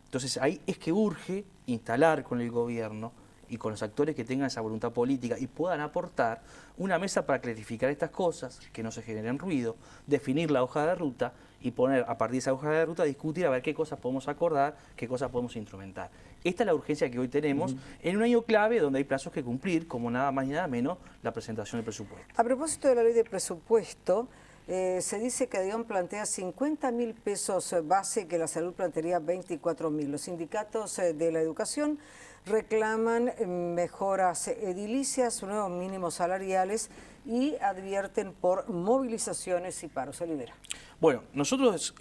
Entonces ahí es que urge instalar con el gobierno y con los actores que tengan esa voluntad política y puedan aportar una mesa para clarificar estas cosas, que no se generen ruido, definir la hoja de ruta y poner a partir de esa hoja de ruta discutir a ver qué cosas podemos acordar, qué cosas podemos instrumentar. Esta es la urgencia que hoy tenemos en un año clave donde hay plazos que cumplir, como nada más y nada menos la presentación del presupuesto. A propósito de la ley de presupuesto, se dice que Dion plantea 50.000 pesos base, que la salud plantearía 24.000. Los sindicatos de la educación reclaman mejoras edilicias, nuevos mínimos salariales y advierten por movilizaciones y paros. Olivera. Bueno, nosotros,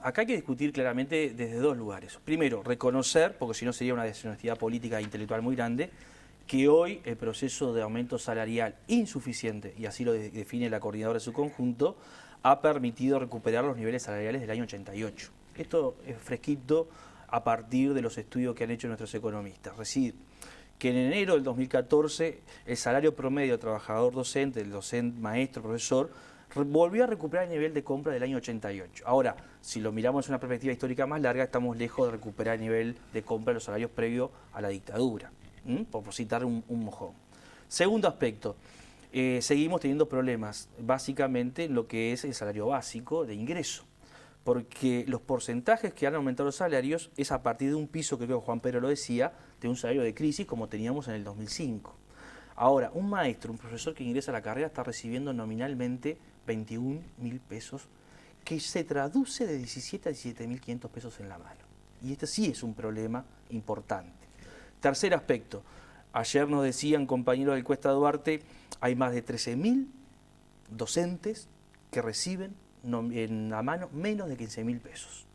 acá hay que discutir claramente desde dos lugares. Primero, reconocer, porque si no sería una deshonestidad política e intelectual muy grande, que hoy el proceso de aumento salarial insuficiente, y así lo define la coordinadora de su conjunto, ha permitido recuperar los niveles salariales del año 88. Esto es fresquito a partir de los estudios que han hecho nuestros economistas. Es decir, que en enero del 2014 el salario promedio del trabajador docente, del docente, maestro, profesor, volvió a recuperar el nivel de compra del año 88. Ahora, si lo miramos en una perspectiva histórica más larga, estamos lejos de recuperar el nivel de compra de los salarios previos a la dictadura, por citar un mojón. Segundo aspecto, seguimos teniendo problemas, básicamente en lo que es el salario básico de ingreso, porque los porcentajes que han aumentado los salarios es a partir de un piso, que creo que Juan Pedro lo decía, de un salario de crisis como teníamos en el 2005. Ahora, un maestro, un profesor que ingresa a la carrera está recibiendo nominalmente 21.000 pesos, que se traduce de 17 a 17.500 pesos en la mano. Y este sí es un problema importante. Tercer aspecto, ayer nos decían compañeros del Cuesta Duarte, hay más de 13.000 docentes que reciben en la mano menos de 15.000 pesos.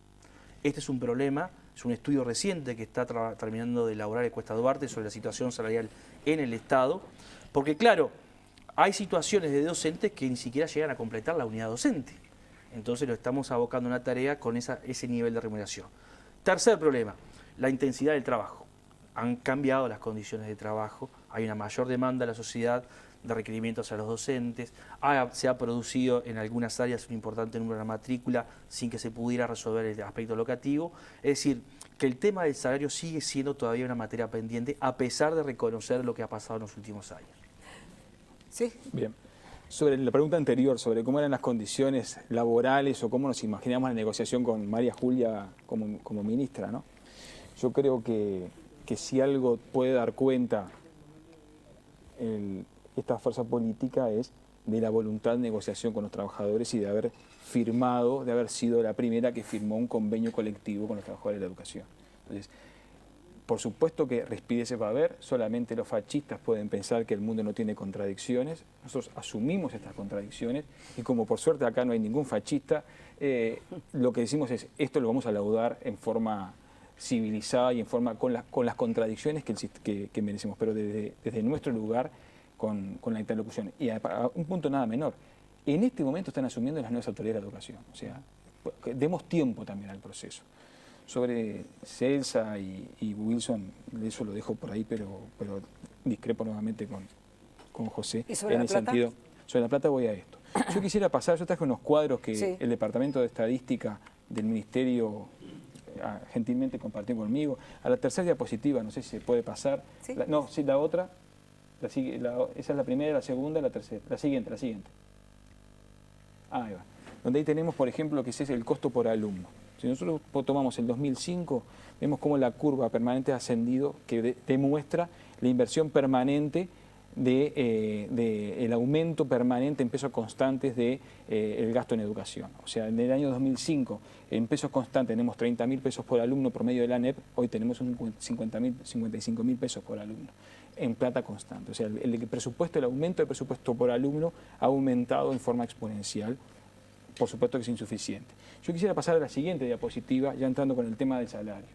Este es un problema, es un estudio reciente que está terminando de elaborar el Cuesta Duarte sobre la situación salarial en el Estado, porque claro, hay situaciones de docentes que ni siquiera llegan a completar la unidad docente. Entonces lo estamos abocando a una tarea con ese nivel de remuneración. Tercer problema, la intensidad del trabajo. Han cambiado las condiciones de trabajo, hay una mayor demanda en la sociedad de requerimientos a los docentes, se ha producido en algunas áreas un importante número de matrícula sin que se pudiera resolver el aspecto locativo. Es decir, que el tema del salario sigue siendo todavía una materia pendiente a pesar de reconocer lo que ha pasado en los últimos años. Sí. Bien. Sobre la pregunta anterior, sobre cómo eran las condiciones laborales o cómo nos imaginamos la negociación con María Julia como ministra, ¿no? Yo creo que si algo puede dar cuenta esta fuerza política es de la voluntad de negociación con los trabajadores y de haber firmado, de haber sido la primera que firmó un convenio colectivo con los trabajadores de la educación. Entonces, por supuesto que rispideces va a haber, solamente los fascistas pueden pensar que el mundo no tiene contradicciones, nosotros asumimos estas contradicciones y como por suerte acá no hay ningún fascista, lo que decimos es esto lo vamos a laudar en forma civilizada y en forma con las contradicciones que merecemos, pero desde nuestro lugar con la interlocución. Y a un punto nada menor, en este momento están asumiendo las nuevas autoridades de la educación, o sea, demos tiempo también al proceso. Sobre Celsa y Wilson, eso lo dejo por ahí, pero discrepo nuevamente con José. ¿Y sobre en La ese Plata? sentido. Sobre La Plata voy a esto. Yo quisiera pasar, yo traje unos cuadros que Sí. el Departamento de Estadística del Ministerio gentilmente compartió conmigo. A la tercera diapositiva, no sé si se puede pasar. Sí. La otra, esa es la primera, la segunda, la tercera. La siguiente. Ahí va. Donde ahí tenemos, por ejemplo, que ese es el costo por alumno. Si nosotros tomamos el 2005, vemos cómo la curva permanente ha ascendido, que demuestra la inversión permanente el aumento permanente en pesos constantes del gasto en educación. O sea, en el año 2005, en pesos constantes tenemos 30.000 pesos por alumno promedio de la ANEP, hoy tenemos 55.000 pesos por alumno, en plata constante. O sea, el presupuesto, el aumento del presupuesto por alumno ha aumentado en forma exponencial. Por supuesto que es insuficiente. Yo quisiera pasar a la siguiente diapositiva, ya entrando con el tema del salario.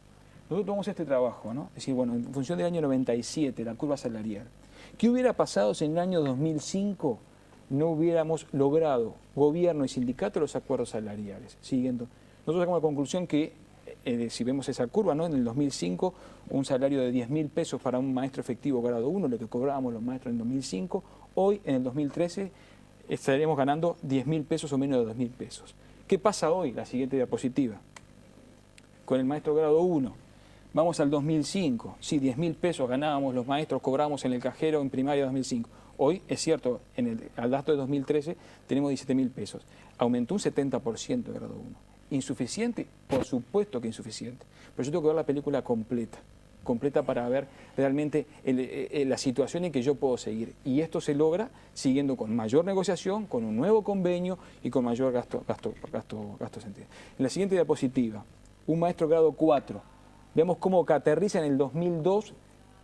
Nosotros tomamos este trabajo, ¿no? Es decir, bueno, en función del año 97, la curva salarial. ¿Qué hubiera pasado si en el año 2005 no hubiéramos logrado, gobierno y sindicato, los acuerdos salariales? Siguiendo. Nosotros sacamos la conclusión que, si vemos esa curva, ¿no? En el 2005, un salario de 10.000 pesos para un maestro efectivo grado 1, lo que cobrábamos los maestros en 2005, hoy, en el 2013, estaríamos ganando 10.000 pesos o menos de 2.000 pesos. ¿Qué pasa hoy? La siguiente diapositiva. Con el maestro grado 1. Vamos al 2005. Sí, 10.000 pesos ganábamos los maestros, cobrábamos en el cajero en primaria 2005. Hoy, es cierto, al dato de 2013 tenemos 17.000 pesos. Aumentó un 70% de grado 1. ¿Insuficiente? Por supuesto que insuficiente. Pero yo tengo que ver la película completa para ver realmente la situación en que yo puedo seguir. Y esto se logra siguiendo con mayor negociación, con un nuevo convenio y con mayor gasto sentido. En la siguiente diapositiva, un maestro grado 4. Vemos cómo aterriza en el 2002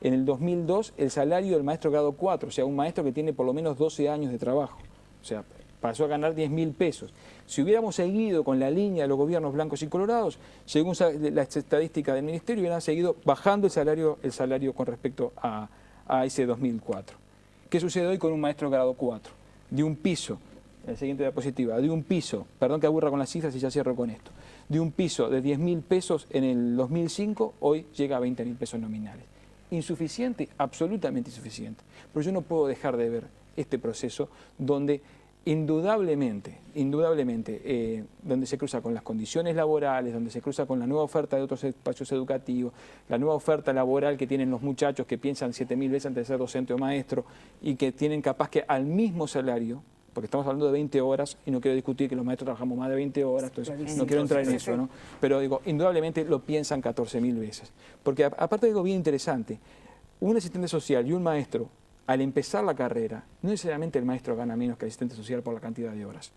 el salario del maestro grado 4, o sea, un maestro que tiene por lo menos 12 años de trabajo. O sea, pasó a ganar 10.000 pesos. Si hubiéramos seguido con la línea de los gobiernos blancos y colorados, según la estadística del Ministerio, hubieran seguido bajando el salario con respecto a ese 2004. ¿Qué sucede hoy con un maestro grado 4? De un piso, en la siguiente diapositiva, de un piso, perdón que aburra con las cifras y ya cierro con esto, de un piso de 10.000 pesos en el 2005, hoy llega a 20.000 pesos nominales. ¿Insuficiente? Absolutamente insuficiente. Pero yo no puedo dejar de ver este proceso donde Indudablemente, donde se cruza con las condiciones laborales, donde se cruza con la nueva oferta de otros espacios educativos, la nueva oferta laboral que tienen los muchachos que piensan 7.000 veces antes de ser docente o maestro y que tienen capaz que al mismo salario, porque estamos hablando de 20 horas y no quiero discutir que los maestros trabajamos más de 20 horas, entonces no quiero entrar en eso, ¿no? Pero digo, indudablemente lo piensan 14.000 veces. Porque aparte de algo bien interesante, un asistente social y un maestro, al empezar la carrera, no necesariamente el maestro gana menos que el asistente social por la cantidad de horas.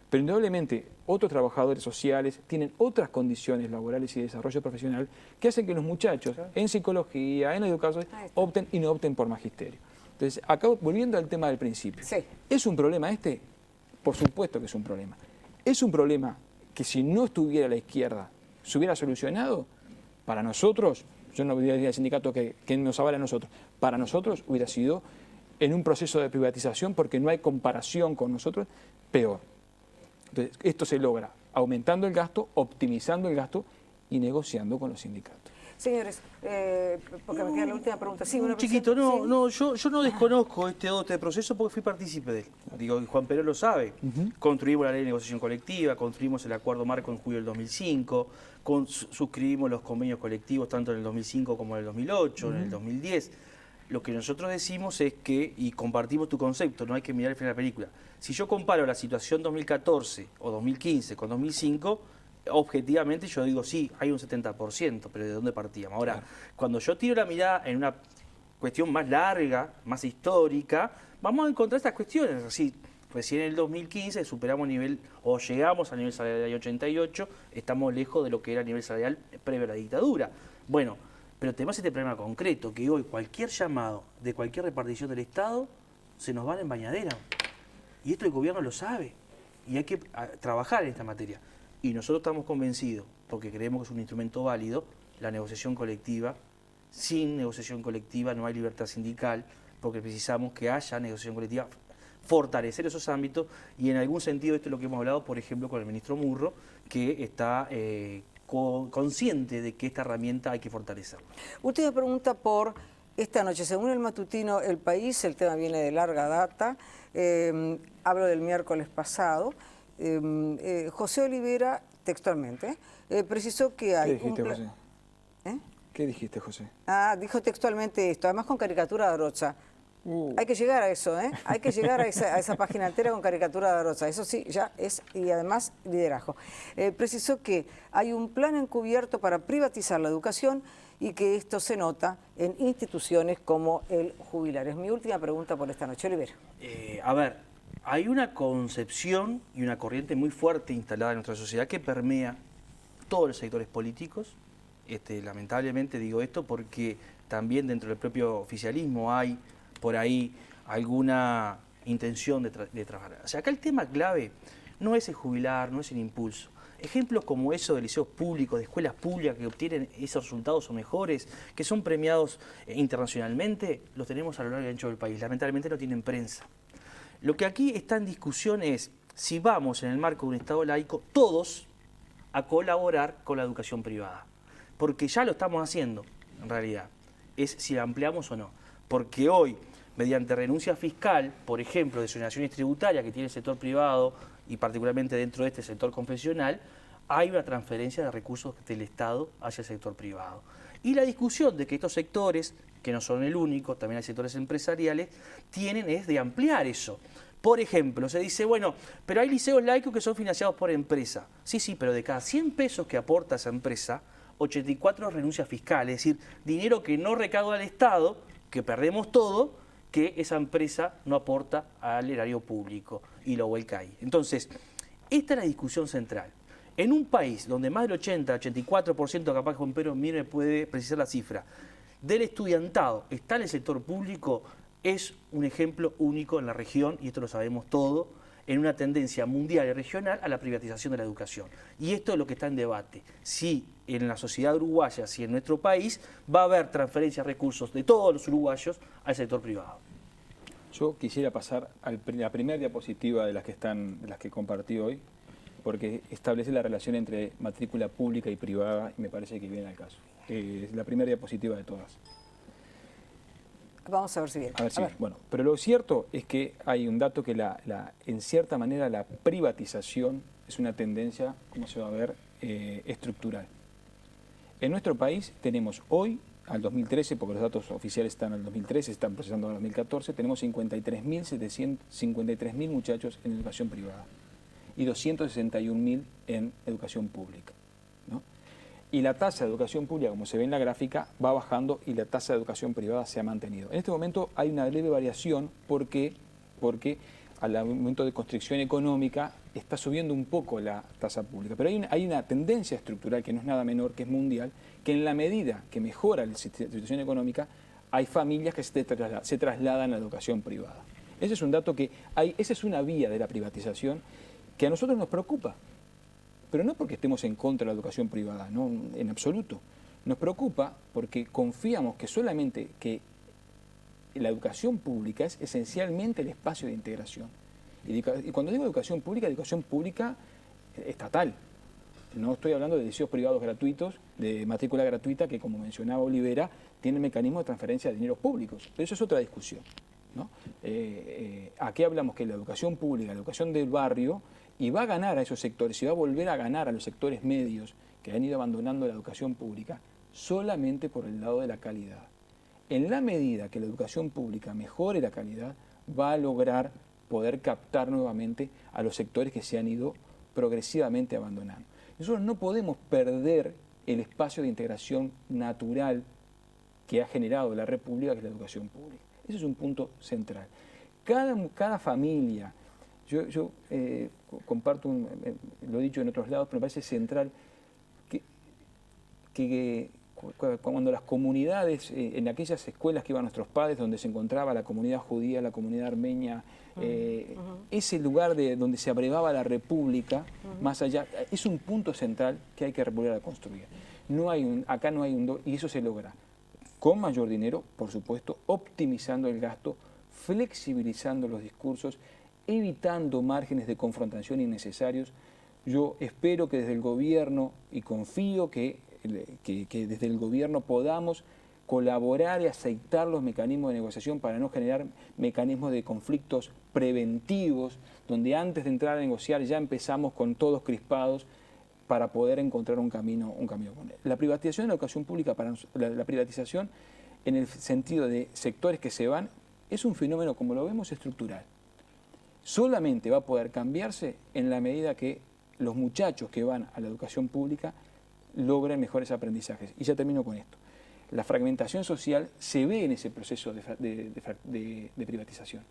Pero indudablemente otros trabajadores sociales tienen otras condiciones laborales y de desarrollo profesional que hacen que los muchachos en psicología, en educación, opten y no opten por magisterio. Entonces, acá volviendo al tema del principio, ¿es un problema este? Por supuesto que es un problema. ¿Es un problema que si no estuviera la izquierda se hubiera solucionado? Para nosotros, yo no voy a decir al sindicato que nos avala a nosotros, para nosotros hubiera sido en un proceso de privatización porque no hay comparación con nosotros, peor. Entonces, esto se logra aumentando el gasto, optimizando el gasto y negociando con los sindicatos. Señores, porque me queda la última pregunta. Sí, una chiquito, yo no desconozco este proceso porque fui partícipe de él. Digo, Juan Perón lo sabe. Construimos la ley de negociación colectiva, construimos el acuerdo marco en julio del 2005, suscribimos los convenios colectivos tanto en el 2005 como en el 2008, en el 2010. Lo que nosotros decimos es que, y compartimos tu concepto, no hay que mirar el final de la película. Si yo comparo la situación 2014 o 2015 con 2005, objetivamente yo digo sí, hay un 70%, pero ¿de dónde partíamos? Ahora, cuando yo tiro la mirada en una cuestión más larga, más histórica, vamos a encontrar estas cuestiones. Así, recién en el 2015 superamos nivel, o llegamos al nivel salarial del 88, estamos lejos de lo que era el nivel salarial previo a la dictadura. Bueno, pero tenemos este problema concreto, que hoy cualquier llamado de cualquier repartición del Estado se nos va en bañadera. Y esto el gobierno lo sabe, y hay que trabajar en esta materia. Y nosotros estamos convencidos, porque creemos que es un instrumento válido, la negociación colectiva. Sin negociación colectiva no hay libertad sindical, porque precisamos que haya negociación colectiva, fortalecer esos ámbitos, y en algún sentido esto es lo que hemos hablado, por ejemplo, con el ministro Murro, que está consciente de que esta herramienta hay que fortalecerla. Última pregunta por esta noche. Según el matutino El País, el tema viene de larga data, hablo del miércoles pasado, José Olivera, textualmente, precisó que hay... ¿Qué dijiste, José? ¿Qué dijiste, José? Dijo textualmente esto, además con caricatura de Arocha. Hay que llegar a eso, hay que llegar a esa página entera con caricatura de Arocha. Eso sí, ya es, y además liderazgo. Precisó que hay un plan encubierto para privatizar la educación y que esto se nota en instituciones como el Jubilar. Es mi última pregunta por esta noche. Olivera. A ver, hay una concepción y una corriente muy fuerte instalada en nuestra sociedad que permea todos los sectores políticos. Lamentablemente digo esto porque también dentro del propio oficialismo hay por ahí alguna intención de trabajar. O sea, acá el tema clave no es el Jubilar, no es el impulso. Ejemplos como eso de liceos públicos, de escuelas públicas que obtienen esos resultados o mejores, que son premiados internacionalmente, los tenemos a lo largo y ancho del país. Lamentablemente no tienen prensa. Lo que aquí está en discusión es si vamos en el marco de un Estado laico todos a colaborar con la educación privada. Porque ya lo estamos haciendo, en realidad. Es si la ampliamos o no. Porque hoy, mediante renuncia fiscal, por ejemplo, de exoneraciones tributarias que tiene el sector privado y particularmente dentro de este sector confesional, hay una transferencia de recursos del Estado hacia el sector privado. Y la discusión de que estos sectores, que no son el único, también hay sectores empresariales, tienen es de ampliar eso. Por ejemplo, se dice, bueno, pero hay liceos laicos que son financiados por empresa. Sí, pero de cada 100 pesos que aporta esa empresa, 84 renuncias fiscales, es decir, dinero que no recauda el Estado, que perdemos todo, que esa empresa no aporta al erario público y lo vuelca ahí. Entonces, esta es la discusión central. En un país donde más del 80-84%, capaz Juan Pedro me puede precisar la cifra, del estudiantado está en el sector público, es un ejemplo único en la región, y esto lo sabemos todo, en una tendencia mundial y regional a la privatización de la educación. Y esto es lo que está en debate. Si en la sociedad uruguaya, si en nuestro país, va a haber transferencia de recursos de todos los uruguayos al sector privado. Yo quisiera pasar a la primera diapositiva de las que compartí hoy, porque establece la relación entre matrícula pública y privada y me parece que viene al caso. Es la primera diapositiva de todas. Vamos a ver si viene. A ver si viene. Bueno, pero lo cierto es que hay un dato que en cierta manera la privatización es una tendencia, como se va a ver, estructural. En nuestro país tenemos hoy, al 2013, porque los datos oficiales están al 2013, están procesando al 2014, tenemos 53.000 muchachos en educación privada y 261.000 en educación pública, ¿no? Y la tasa de educación pública, como se ve en la gráfica, va bajando y la tasa de educación privada se ha mantenido. En este momento hay una leve variación porque al momento de constricción económica está subiendo un poco la tasa pública. Pero hay una tendencia estructural que no es nada menor, que es mundial, que en la medida que mejora la situación económica, hay familias que se trasladan a la educación privada. Ese es un dato esa es una vía de la privatización que a nosotros nos preocupa. Pero no porque estemos en contra de la educación privada, no, en absoluto. Nos preocupa porque confiamos que solamente que la educación pública es esencialmente el espacio de integración. Y cuando digo educación pública estatal. No estoy hablando de liceos privados gratuitos, de matrícula gratuita, que como mencionaba Olivera, tienen mecanismo de transferencia de dineros públicos. Pero eso es otra discusión, ¿no? Aquí hablamos que la educación pública, la educación del barrio, y va a ganar a esos sectores, y va a volver a ganar a los sectores medios que han ido abandonando la educación pública, solamente por el lado de la calidad. En la medida que la educación pública mejore la calidad, va a lograr poder captar nuevamente a los sectores que se han ido progresivamente abandonando. Nosotros no podemos perder el espacio de integración natural que ha generado la República, que es la educación pública. Ese es un punto central. Cada familia, yo comparto, lo he dicho en otros lados, pero me parece central que cuando las comunidades, en aquellas escuelas que iban nuestros padres, donde se encontraba la comunidad judía, la comunidad armenia, ese lugar donde se abrevaba la República, más allá, es un punto central que hay que volver a construir. Acá no hay y eso se logra con mayor dinero, por supuesto, optimizando el gasto, flexibilizando los discursos, evitando márgenes de confrontación innecesarios. Yo espero que desde el gobierno, y confío que desde el gobierno podamos colaborar y aceitar los mecanismos de negociación para no generar mecanismos de conflictos preventivos, donde antes de entrar a negociar ya empezamos con todos crispados para poder encontrar un camino con él. La privatización de la educación pública, la privatización en el sentido de sectores que se van, es un fenómeno, como lo vemos, estructural. Solamente va a poder cambiarse en la medida que los muchachos que van a la educación pública logren mejores aprendizajes. Y ya termino con esto. La fragmentación social se ve en ese proceso de privatización.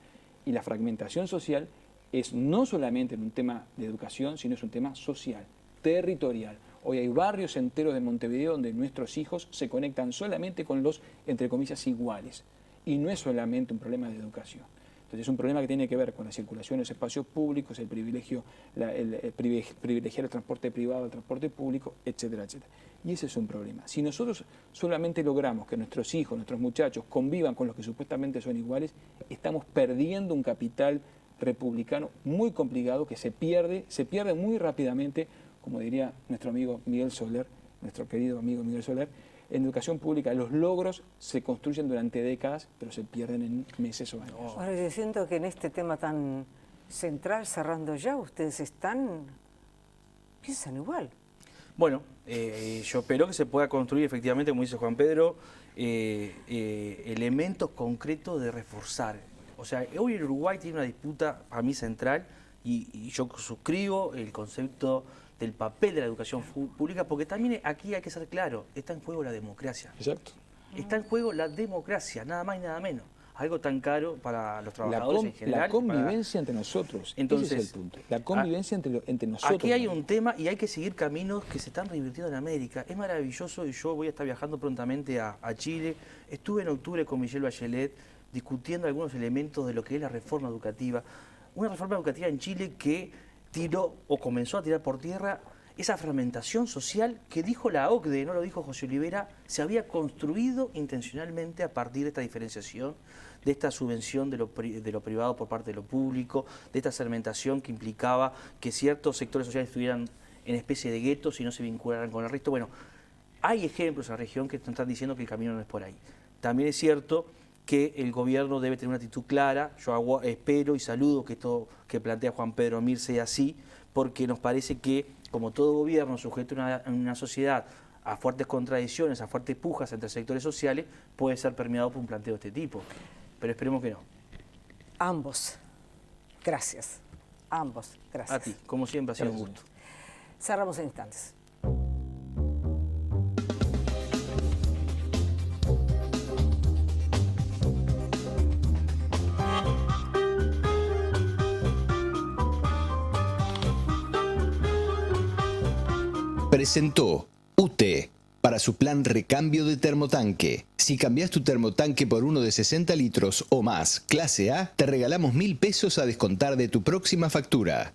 Y la fragmentación social es no solamente un tema de educación, sino es un tema social, territorial. Hoy hay barrios enteros de Montevideo donde nuestros hijos se conectan solamente con los, entre comillas, iguales. Y no es solamente un problema de educación. Entonces es un problema que tiene que ver con la circulación en los espacios públicos, el privilegiar el transporte privado, el transporte público, etcétera, etcétera. Y ese es un problema. Si nosotros solamente logramos que nuestros hijos, nuestros muchachos convivan con los que supuestamente son iguales, estamos perdiendo un capital republicano muy complicado que se pierde muy rápidamente, como diría nuestro amigo Miguel Soler, nuestro querido amigo Miguel Soler. En educación pública los logros se construyen durante décadas, pero se pierden en meses o años. Ahora yo siento que en este tema tan central, cerrando ya, ustedes piensan igual. Bueno, yo espero que se pueda construir efectivamente, como dice Juan Pedro, elementos concretos de reforzar. O sea, hoy el Uruguay tiene una disputa a mí central y yo suscribo el concepto del papel de la educación pública, porque también aquí hay que ser claro, está en juego la democracia. Exacto. Está en juego la democracia, nada más y nada menos. Algo tan caro para los trabajadores en general. La convivencia entre nosotros, entonces, ese es el punto. La convivencia entre nosotros. Aquí hay un tema y hay que seguir caminos que se están revirtiendo en América. Es maravilloso y yo voy a estar viajando prontamente a Chile. Estuve en octubre con Michelle Bachelet discutiendo algunos elementos de lo que es la reforma educativa. Una reforma educativa en Chile que tiró o comenzó a tirar por tierra esa fragmentación social que dijo la OCDE, no lo dijo José Olivera, se había construido intencionalmente a partir de esta diferenciación, de esta subvención de lo privado por parte de lo público, de esta segmentación que implicaba que ciertos sectores sociales estuvieran en especie de guetos y no se vincularan con el resto. Bueno, hay ejemplos en la región que están diciendo que el camino no es por ahí. También es cierto que el gobierno debe tener una actitud clara. Yo espero y saludo que esto que plantea Juan Pedro Mir sea así, porque nos parece que, como todo gobierno sujeto a una sociedad a fuertes contradicciones, a fuertes pujas entre sectores sociales, puede ser permeado por un planteo de este tipo. Pero esperemos que no. Ambos. Gracias. Ambos. Gracias. A ti, como siempre, ha sido un gusto. Cerramos en instantes. Presentó UTE para su plan recambio de termotanque. Si cambias tu termotanque por uno de 60 litros o más, clase A, te regalamos 1.000 pesos a descontar de tu próxima factura.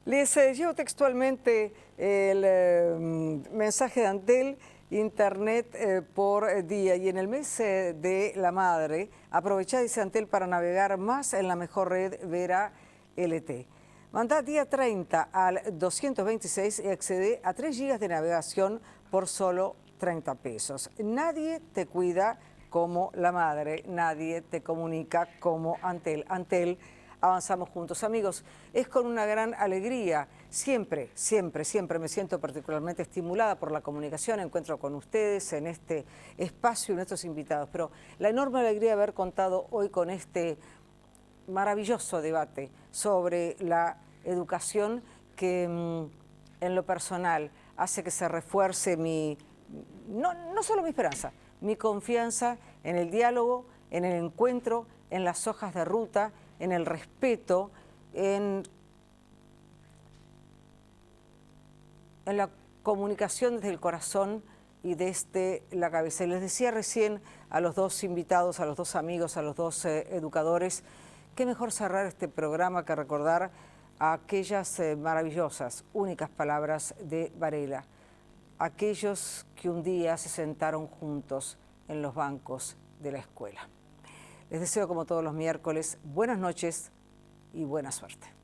Les llevo textualmente el mensaje de Antel, Internet por día. Y en el mes de la madre, aprovecha, dice Antel, para navegar más en la mejor red Vera LT. Manda día 30 al 226 y accede a 3 GB de navegación por solo 30 pesos. Nadie te cuida como la madre, nadie te comunica como Antel. Antel, avanzamos juntos. Amigos, es con una gran alegría, siempre me siento particularmente estimulada por la comunicación, encuentro con ustedes en este espacio y nuestros invitados, pero la enorme alegría de haber contado hoy con este maravilloso debate sobre la educación que en lo personal hace que se refuerce no solo mi esperanza, mi confianza en el diálogo, en el encuentro, en las hojas de ruta, en el respeto, en la comunicación desde el corazón y desde la cabeza. Y les decía recién a los dos invitados, a los dos amigos, a los dos educadores, qué mejor cerrar este programa que recordar aquellas maravillosas, únicas palabras de Varela. Aquellos que un día se sentaron juntos en los bancos de la escuela. Les deseo, como todos los miércoles, buenas noches y buena suerte.